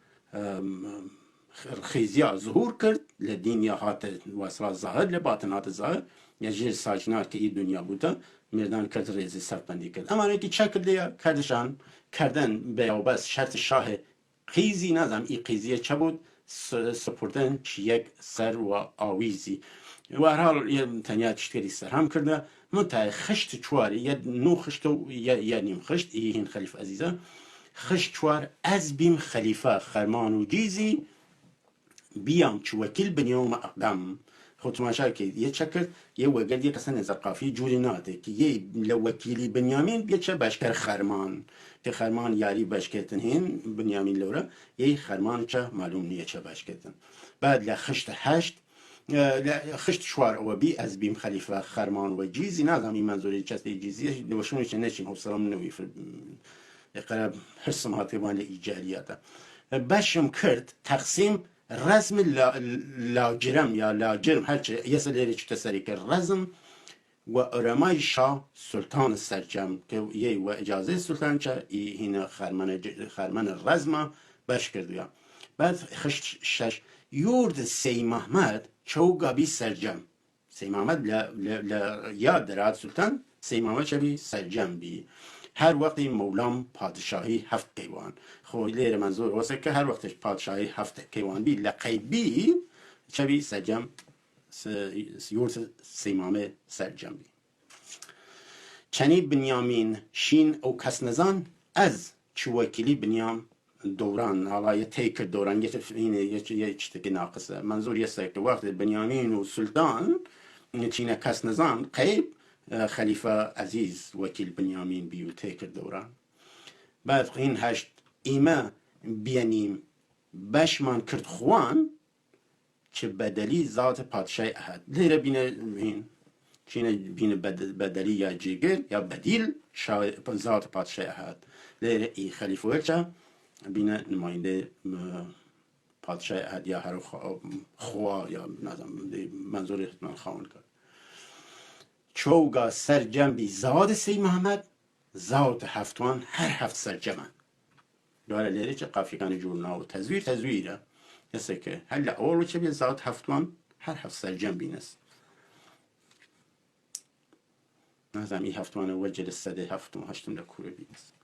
خیزیا ظهور کرد لدین یا هات وصلا ظاهر لباطن هات ظاهر یا جیر ساجنار که ای دنیا بوده میدان کرد ریزی صرفبندی کرد اما اینکه چکر دیا کردشان کردن به بس شرط شاه قیزی نظم ای قیزیه چه بود سپردن چی یک سر و آویزی و هر حال یه تنیا چشتگری سر هم کرده منتها خشت چواری یه نو خشت و یه نیم خشت این خلیفه عزیزه خشت چوار از بیم خلیفه خرمان و جیزی بیام چو وکیل بنیوم اقدام خود تماشا که یه چکر یه وگرد یه قصه نزرقافی جوری ناده که یه لوکیلی بنیامین بیه چه بشکر خرمان که خرمان یاری بشکتن هین بنیامین لوره یه خرمان چه معلوم نیه چه بشکتن بعد لخشت هشت خشت شوار او بی از بیم خلیفه خرمان و جیزی نازم این منظوری چسته جیزی دوشونی چه نشیم حوسه نوی قرب حسم هاتیوان ایجاریاتا باشم کرد تقسیم رزم لاجرم یا لاجرم هرچه یه سلیری چه تسری که رزم و ارمای شاه سلطان سرجم که یه و اجازه سلطان چه این خرمن رزم باش کردویا بعد خشت شش یورد سی محمد چەوگا بی سەرجەم سەیمامەد لە یاد دەرات سولتان سەیمامە چەبی سەرجەم بی هەر وەقتی مەولام پادشاهی هەفت کەیوان خۆی لێرە من زۆر وەسە کە هەر وەختش پادشاهی هەفت کەیوان بی لە قەیبی چەبی سەرجەم یورت سەیمامە سەرجەم بی چەنی بنیامین شین ئەو کەس نەزان ئەز چ وەکیلی بنیام دوران حالا یه تیکر دوران یه چتکی ناقصه منظور یه سکر وقت بنیامین و سلطان چینه کس نزان قیب خلیفه عزیز وکیل بنیامین بیو تیکر دوران بعد این هشت ایمه بیانیم بشمان کرد خوان چه بدلی ذات پادشاه احد لیره بینه این چینه بینه بدلی یا جیگر یا بدیل ذات پادشاه احد لیره ای خلیفه ورچه بینه نماینده پادشاه احد یا هر خوا یا منظور من خواهند کرد چوگا سرجم بی زاد سی محمد زاد هفتوان هر هفت سرجمن داره لیره چه قافیگان جورنا و تزویره یسه که هل اول چه بی زاد هفتوان هر هفت سرجم بینست نظام ای هفتوان وجه لسده هفتم هشتم لکوره بینست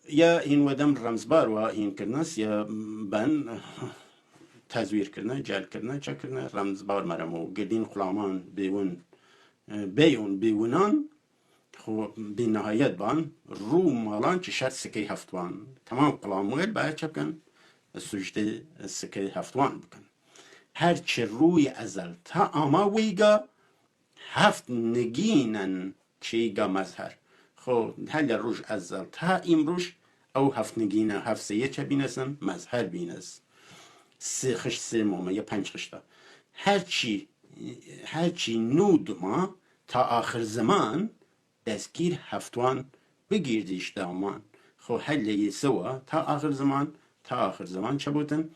یا این ودم رمزبار و این کرناس یا بن تزویر کرنا جل کرنا چه کرنا رمزبار مرمو گردین غلامان بیونان خو بی نهایت بان رو مالان چه شرط سکه هفتوان تمام غلامویل باید چه بکن سجده سکه هفتوان بکن هرچه روی ازل تا آما ویگا هفت نگینن چیگا مظهر خب هل روش ازل تا امروش او هفت نگینه هفت سیه چه بینسن مظهر بینس سه خشت سه مومه یا پنج خشتا هرچی نود ما تا آخر زمان دستگیر هفتوان بگیردیش دامان خب هل یه سوا تا آخر زمان چه بودن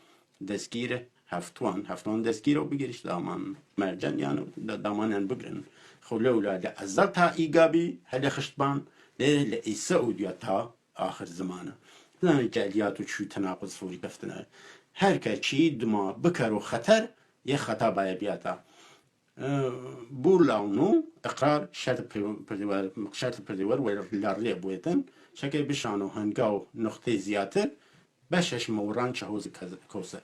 دستگیر هفتوان دستگیر رو بگیرش دامان مرجن یعنی دامان بگرن خب لولا لأزل تا ایگابی هل خشتبان لئیسه اودیا تا آخر زمانه زن جلیات و چوی تناقض فوری گفتنه هر که چی دما بکر و خطر یه خطا باید بیاتا بورلاونو اقرار شرط پردیور و لاری بویتن شکل بشانو هنگاو نقطه زیاتر بشش موران چهوز کوسه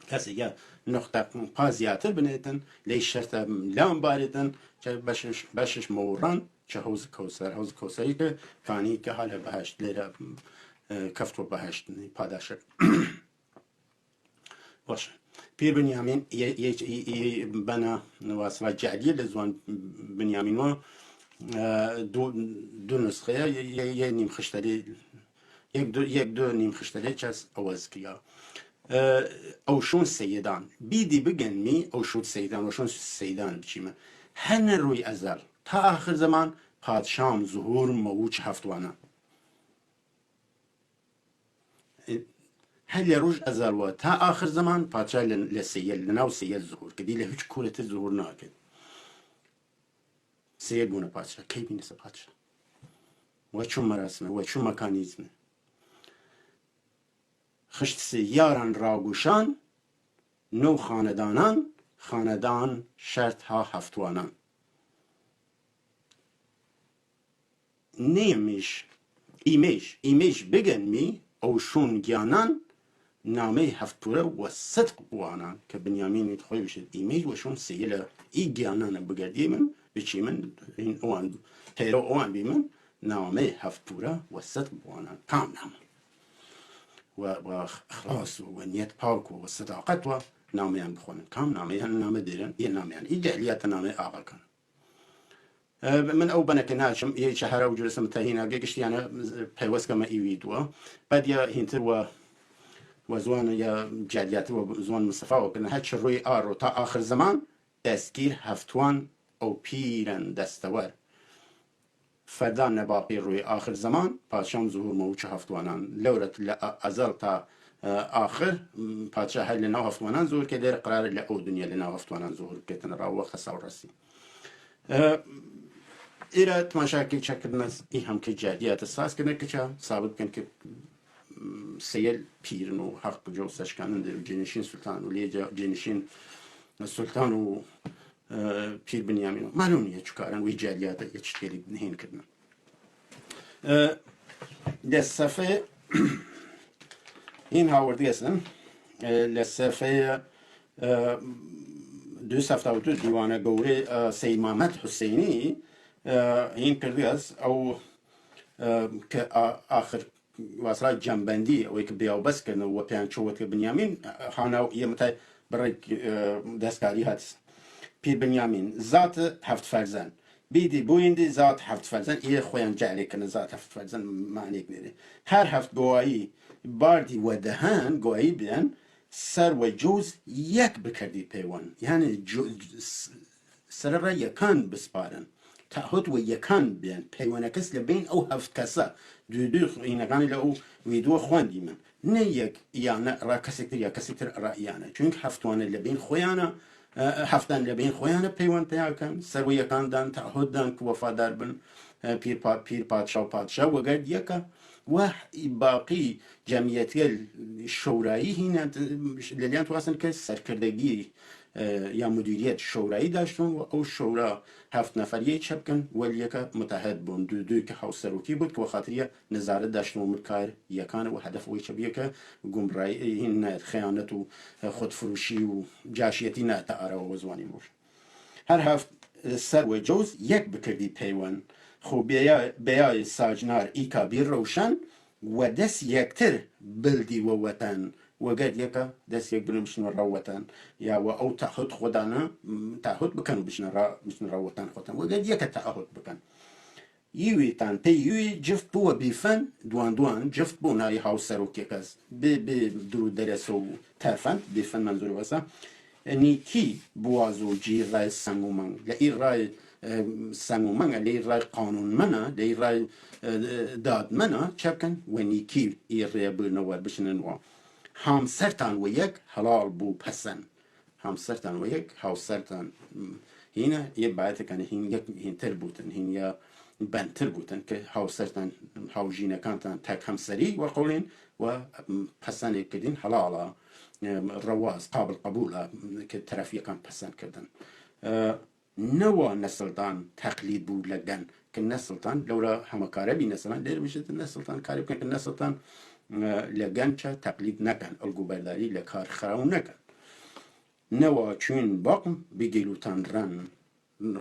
کسی یا نقطه پا زیاتر بنیتن لی شرط لام باریتن چه بشش موران چه حوز کوسری که کانی که حال بهشت لیره کفت و بهشت پاداشه باشه پیر بنیامین بنا واصله جعلی لزوان بنیامین و دو نسخه یه نیم خشتری یک دو نیم خشتری چس اوز کیا اوشون سیدان بیدی بگن می اوشون سیدان بچیمه هن روی ازل تا آخر زمان پادشام ظهور موج هفتوانه هل روش ازل و تا آخر زمان پادشاه لسیل لناو سیل ظهور کدی لهیچ کورت ظهور ناکد سیل بونه پادشاه کی بینیسه پادشاه و چون مراسمه و چون مکانیزمه خشت سیاران راگوشان نو خاندان شرط ها هفتوانان ایمیش بگن می اوشون گیانان نامه هفت پوره و صدق بوانان که بنیامین خوی بشد ایمیج و شون سیل ای گیانان بگردی من بچی من این اوان پیرو اوان بی من نامه هفت پوره و صدق بوانان کام نام و اخلاص و نیت پاک و صداقت و نامه هم بخونن کام نامه دیرن یه نامه ای جهلیت نامه آقا کن من او بنا كناشم يا شهر او جلسه متهينا قشت يعني بيوس كما ايويدوا بعد يا هينتر وزوان يا جاليات وزوان مصطفى وكنا هاتش روي ارو تا اخر زمان دستگیر هفتوان او پیرن دستور فردان نباقی روی آخر زمان پادشام ظهور موچ هفتوانان لورت ازل تا آخر پادشاه هل لنا هفتوانان ظهور که در قرار لأو دنیا لنا هفتوانان ظهور کتن را وقت سور رسی ایره تماشا که چکرناس ای هم که جدیات اساس کنه که چه ثابت کن که سەیەل پیرن و حەق جۆ سەشکانن و جێنشین سولتان و لێجا جێنشین سولتان و پیر بنیامین و معلوم نییە چکارن وی جالیاتە یەک شتێری هێنکردن لە سەفێ هین هاوردی هەستن لە سەفێ 272 دیوانە گەورەی سەید محەممەد حوسەینی هین کردی هەست ئەو کە ئاخر واسرا جەمبەندی ئەوەی کە بێاوبەستکردنەوە وە پێیان چۆوە کە بنیامین هاناو یەمەتای بڕێک دەستکاری هات پیر بنیامین زاتە هەفت فەرزەن بیدی بویندی زات هەفت فەرزەن ئێ خۆیان جارێکردن زات هەفت فەرزەن معنێک نێرێ هەر هەفت گۆوایی باردی وەدەهان گۆوایی بدەن سەر وە جوز یەک بکردی پەیوەند یعنی سەرڕای یەکان بسپارن تاهوت و یەکان بێن پەیوەندەکەس لە بین ئەو هەفت کەسە دوو ئینەکانی لە ئەو ویدۆ خواندی من نە یەک یانە ڕا کەسێکتر یا کەسێکتر ڕائیانە چونکە هەفتوانە لە بین خۆیانە هەفتان لە بین خۆیانە پەیوەند پێیاکەن سەروەیەکاندان تاهوتدان کە وەفادار بن پیر پادشا و پادشا وەگەر یەکە و باقی جەمیەتیە شۆرایی هینە لەلیان تواسن کە سەرکردەگی یا مدیریت شورایی داشتن و او شورا 7 نفریه چه بکن ولیکه متحد بون دو که حوسه بود که خاطریه نظارت داشتن و مرکار یکان و هدف وی چه بیه که گمرایی این خیانت و خودفروشی و جاشیتی نه تعاره و وزوانی موش هر هفت سر و جوز یک بکردی پیوان خو بیای ساجنار ای کابیر روشن و دست یکتر بلدی و وطن وقد يكا دس يقبلوا بشنا روتان يا او تعهد خدانا تعهد بكن بشنا روتان خدان وقد يكا تعهد بكن يوي تان بي يوي جفت بو بيفن دوان جفت بو ناري حوسه كيكاز بدرو درسو ترفن بيفن منظور واسا نيكي بوازو جي راي سانغومان لا اي راي سانغومان لا اي راي قانون منا لا اي راي داد منا چبكن ونيكي اي راي بنوار بشنا نوا هم سرتان و یک حلال بو پسن هم سرتان و یک هاو سرتان هنا یه باید کنه هین تر بودن هین یا بنتر بودن که هاو سرتان هاو جینه کانتان تک هم سری و قولین و پسن کردین حلالا رواز قابل قبوله که طرفی کان پسن کردن نوا نسلتان تقلید بود لگن که نسلتان لولا همه کاره بی نسلتان دیر میشه نسلتان کاری بکن که نسلتان لگنچه تقلید نکن الگوبرداری لکار خراو نکن نوا چون باقم بگیلوتان رن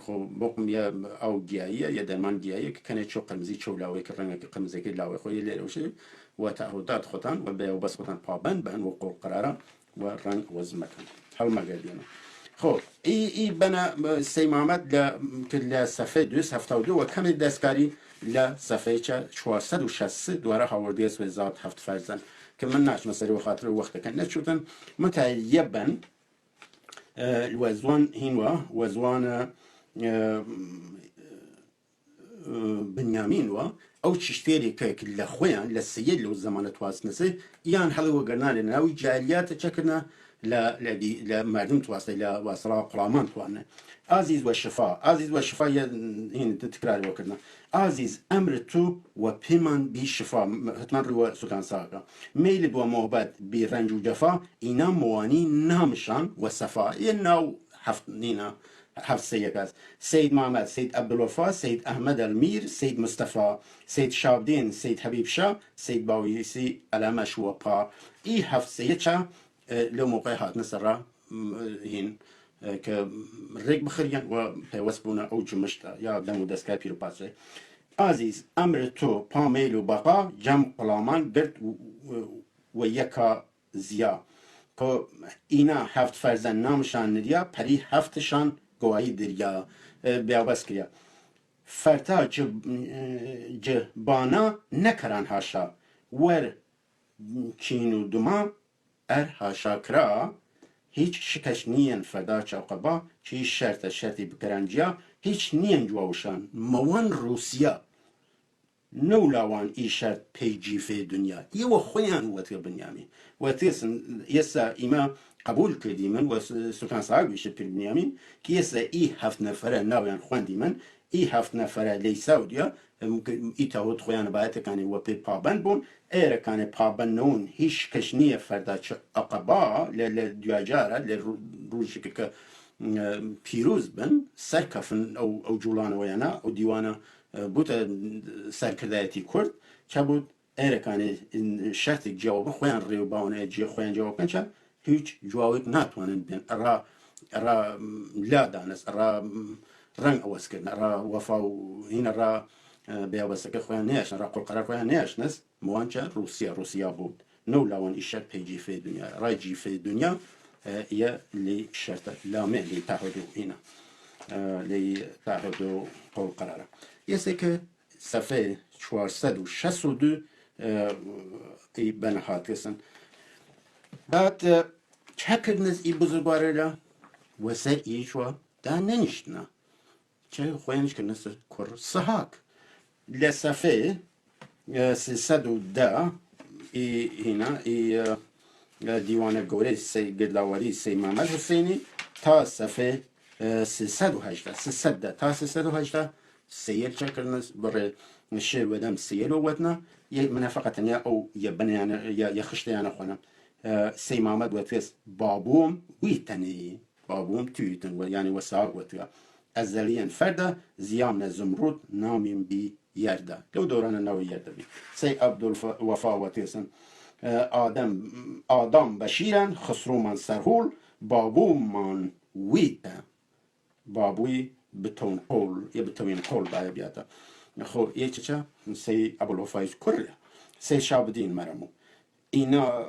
خو باقم یا او گیاییه یا درمان گیاییه که کنه چو قرمزی چو لاوی که رنگه که قرمزی که لاوی خوی لیروشه و تعهدات خودان و به بس خودان پابند بن و قول قراره و رنگ وزن مکن حال مگردینا خب ای بنا سی محمد ل صفحه 272 و کمی دستکاری لا صفحه 460 دواره هاوردی است و ذات هفت فرزند که من ناش مسئله و خاطر وقت کن نشودن متعیبا الوزوان هینوا وزوان بنیامین و او چشتری که لخویان لسیل و زمانت واسنسه یان حلو قرنان ناوی جالیات چکرنا لا مردم تواسطه لا واسرا قرامان توانه عزیز و شفا هین تکرار وکردن عزیز امر تو و پیمان بی شفا حتما رو سلطان ساقا میل با محبت بی رنج و جفا اینا موانی نامشان و صفا این ناو هفت سید است سید محمد سید عبدالوفا سید احمد المیر سید مصطفی سید شابدین سید حبیب شاه سید باویسی علمش و پا ای هفت سید چه لو موقع هات نسرا هین که ریک بخریان و پیوست بونا او جمشتا یا دمو دستگاه پیروپادشاهی عزیز امر تو پامیل و بقا جمع قلامان برد و یکا زیا که اینا هفت فرزند نامشان ندیا پری هفتشان گواهی دریا بیابست کریا فرتا جبانا نکران هاشا ور چینو دما هاشا کرا هیچ شکش نیین فردا چاقبا چی شرطی بکرانجیا هیچ نیین جواوشان موان روسیا نولاوان ای شرط پیجی فی دنیا یو خویان وطی بنیامی وطی یسا ایما قبول کردی من و سلطان صاحب بیشه پیر بنیامین که یسا ای هفت نفره ناویان خواندی من ای 7 نفره لی سعودیا ای تاوت خویان باید کنی و پی پابند بون ایره کنی پابند نون هیچ کش نیه فردا چه اقبا لیدیاجاره روشی که پیروز بن سرکفن او جولانه ویانا او دیوانه بود سرکردایتی کرد که بود ایره کنی شرطی جواب خویان ریو باونه خویان جواب کن چه هیچ جوابی نتوانند بین را لا دانست را رنگ عوض کردن را وفا و این را بیاوسته که خویان نیشن را قل قرار خویان نیشنست موانچه روسیا بود نو لاون ایشت پی جیفه دنیا رای جیفه دنیا یه لی شرط لامه لی تحدو اینا لی تحدو قل قراره یه که صفحه 462 ای بنهات کسن بعد چه کردنز ای بزرگواره لا وسر ایشوا دا ننشتنا چه خویانش کردنز کر سهاک لصفحه 310 ای هنا ای دیوانه گوره سی گردلاواری سی محمد حسینی تا صفحه 318 تا 318 سیل چه کردنز برای شیر ودم سیل و ودنا یه من فقط او یه بنیانه یا خشتیانه خونم سی محمد وتوس بابوم ویتنی بابوم تویتن یعنی وساق وتوا ازلین فردا زیام زمرود نامیم بی یرده لو دوران نو یرده بی سی عبدالوفا وتوسن آدم بشیرن خسرو من سرهول بابومان ویتا بابوی بتون قول یا بتوین قول باید بیاتا خو یه چه سی عبدالوفایش کره سی شابدین مرمو اینا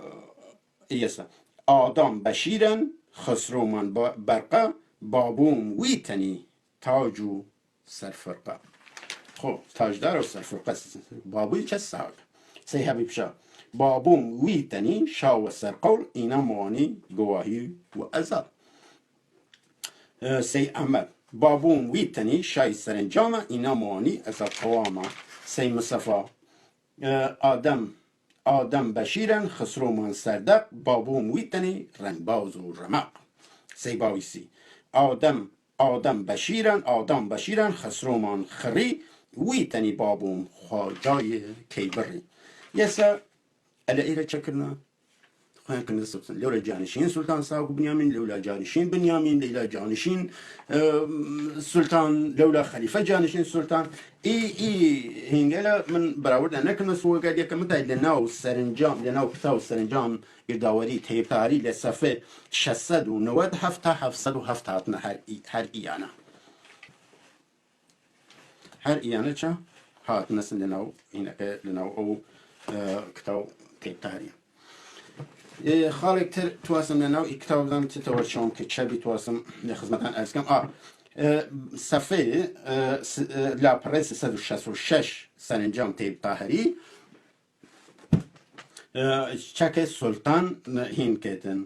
ایسا آدم بشیرن خسرو من برقه بابوم ویتنی تاجو سرفرقه خب تاجدار و سرفرقه بابوی چه ساق سی حبیب شا بابوم ویتنی شا و سرقول اینا موانی گواهی و ازل سی احمد بابوم ویتنی شای سرانجام اینا موانی ازل قوامه سی مصطفى آدم بشیرن خسرو من سردق بابوم ویتنی رنگباز و رمق زیبائی سی آدم بشیرن خسرو من خری ویتنی بابوم خواجای کیبری یسا الا ایره چکرنا خواه کنده سبسن لولا جانشین سلطان ساقو بنیامین لولا جانشین بنیامین لولا جانشین سلطان لولا خلیفه جانشین سلطان ای هنگلا من براورد نکنه سوى قد يكمل لناو سرانجام لناو كتاوه سرانجام گرداوری تاهری لصفحه 690 777 هر ایانه هر ایانه چه هات نسل لناو اینکه لناو او كتاو تاهری خالق تر تواسم لناو كتاو دم تتورشون که چبی تواسم خدمتان ارز کم صفحه لا پرس 366 سرانجام تاهری چک سلطان هین کردن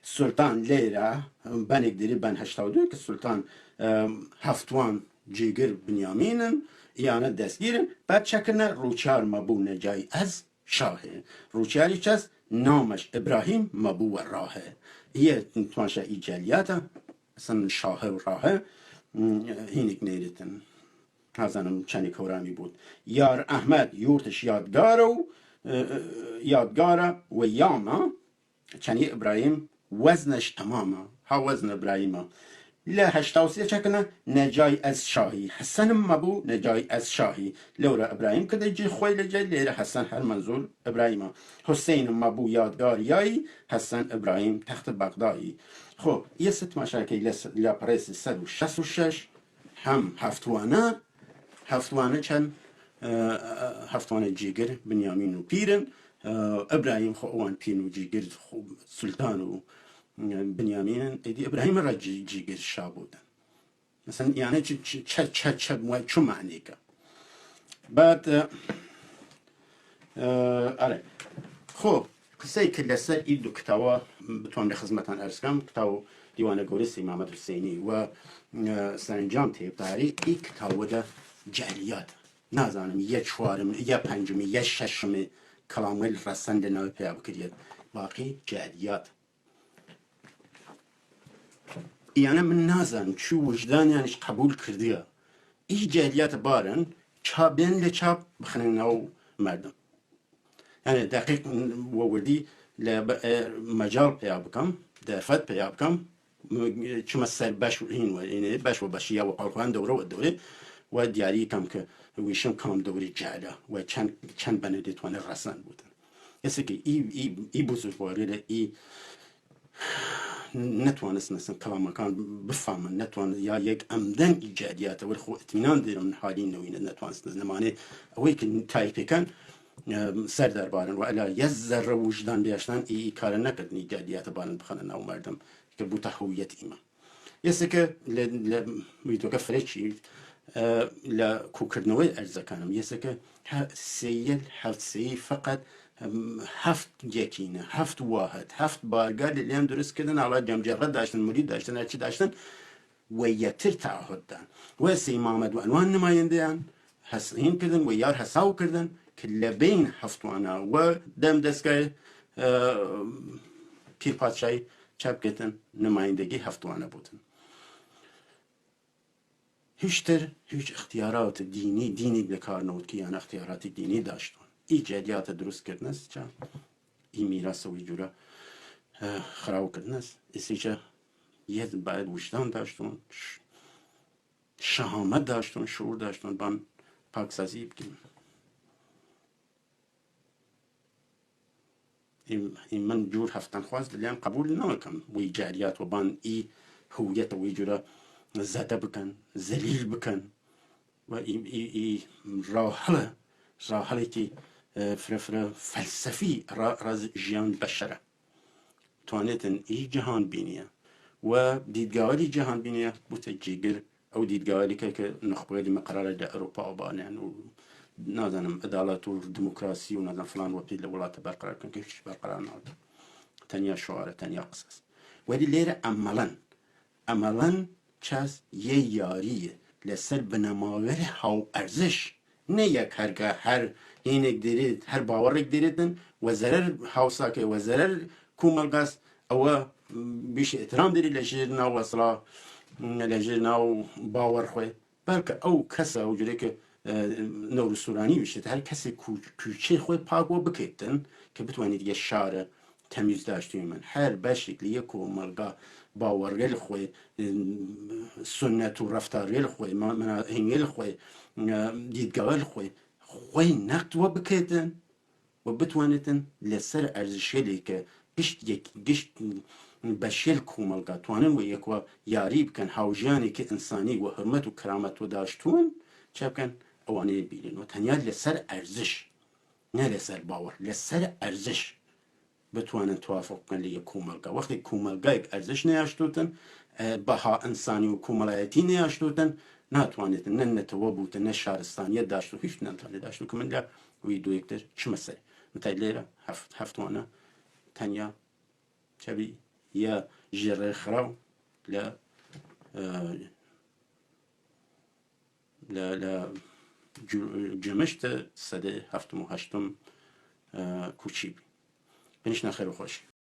سلطان لیره بنگ دری بن 82 که سلطان هفتوان جیگر بنیامینن یعنی دستگیرن بعد چکرنه روچار مبو نجای از شاهه روچاری چست نامش ابراهیم مبو راهه یه توانشه ای جلیاتا اصلا شاهه و راهه هینک نیریتن هزانم چنی کورامی بود یار احمد یورتش یادگاره و یاما چنی ابراهیم وزنش تماما ها وزن ابراهیم لا هشتاوسیه چکنه نجای از شاهی حسن مبو نجای از شاهی لورا ابراهیم کده جی خوی لجای لیره حسن هر منظور ابراهیم حسین مبو یادگار یایی حسن ابراهیم تخت بغدایی خب یه ست مشارکه لپریس 166 هم هفتوانه چند هفتوانه جیگر بنیامین و پیرن ابراهیم خو اوان پین و جیگر سلطان و بنیامین ایدی ابراهیم را جیگر شا بودن مثلا یعنی چه معنی که بعد آره خب قصه که لسر ای دو کتاوه بتوان لخدمتان ارز کم کتاو دیوانه گوره سی محمد حسینی و سرانجام تاهری ای کتاوه ده جعلیات نازانم یه چوارم یه پنجم یه ششم کلامل رسند نوی پیاب کرید باقی جعلیات یعنی من نازانم چو وجدان یعنیش قبول کردیه ای جاهلیت بارن چابین لچاب بخنن او مردم يعني دقيق ووردي لمجال بيا بكم درفت بيا بكم شما سر باش هين يعني باش وباشيا وقالقان دوره والدوره ودياري كم ك ويشم كم دوري جاله وكان بنديت وانا رسن بودن يسكي اي بوزرگ وارد اي نتوانست مثلا كلام كان بفهم نتوان يا يك امدن ايجاديات والخو اطمینان دارم من حالي نوين نتوانست زمانه اويك تايبي كان سر در بارن و الا یه ذره وجدان بیاشتن ای کار نکردن ایجادیات بارن بخنن او مردم که بوتا هویت ایما یسه که ویدو که فرچی لکوکردنوی ارزا کنم یسه که سیل هفت سی فقط هفت یکینه هفت واحد هفت بارگاه لیلی درست کردن علا جمجرد داشتن مرید داشتن هرچی داشتن و یکتر تعهد دن و سی محمد و عنوان نماینده هین کردن و یار حساو کردن که لبین هفتوانه و دم دستگاه پیروپادشاهی چپ کردن نمایندگی هفتوانه بودن هیچ اختیارات دینی بکار نبود که یعنی اختیارات دینی داشتن ایجادیات درست کردن است چه این میراث و جورا خراب کردن است اسی چه یه باید وجدان داشتن شهامت داشتن شعور داشتن بان پاکسازی بکنن این من جور هفتن خواست لیان قبول نمیکنم وی جاریات و بان ای هویت وی جورا زده بکن ذلیل بکن و ای راحله که فرفره فلسفی راز جیان بشره توانیتن ای جهان بینیه و دیدگاهی جهان بینیه بوده جیگر او دیدگاهی که نخبه مقرره در اروپا و بانیان و نازنم عدالت و دموکراسی و نازن فلان و پیل ولات برقرار کن که هیچ برقرار نبود تنیا شعاره تنیا قصص ولی لیره عملا چاس یه یاریه لسر بنماور هاو ارزش نه یک هرگاه هر اینک دیرید هر باورک دیریدن و ضرر حوسه که و ضرر کوملگاس او بیش احترام دیری لجیر ناو اصلا لجیر ناو باور خوی بلکه او کسا وجوده که نورسورانی بشه هر کسی کوچه خود پاک و بکیتن که بتوانید یه شعر تمیز داشته من هر بشکل یک کوملگا باورگل خوی سنت و رفتارگل خوی هنگل خوی دیدگاهل خوی نقد و بکیتن و بتوانیدن لسر ارزشیلی که گشت بشیل کوملگا توانن و یک و یاری بکن هاوجانی که انسانی و حرمت و کرامت و داشتون چه بکن اوانه بیلین و تنیا لسر ارزش نه لسر باور لسر ارزش بتوانن توافق کن لیه کوملگا وقتی کوملگا یک ارزش نیاشتوتن بها انسانی و کوملایتی نیاشتوتن نتوانیدن نه نتوا بودن نه شهرستانیت داشتو هیچ نتوانید داشتو که من لا ویدو یکتر چه مسئله متای لیره هفتوانه تنیا چبی یا رێكخراو لا جمشت سده هفتم و هشتم کوچی بینش نخیر و خوش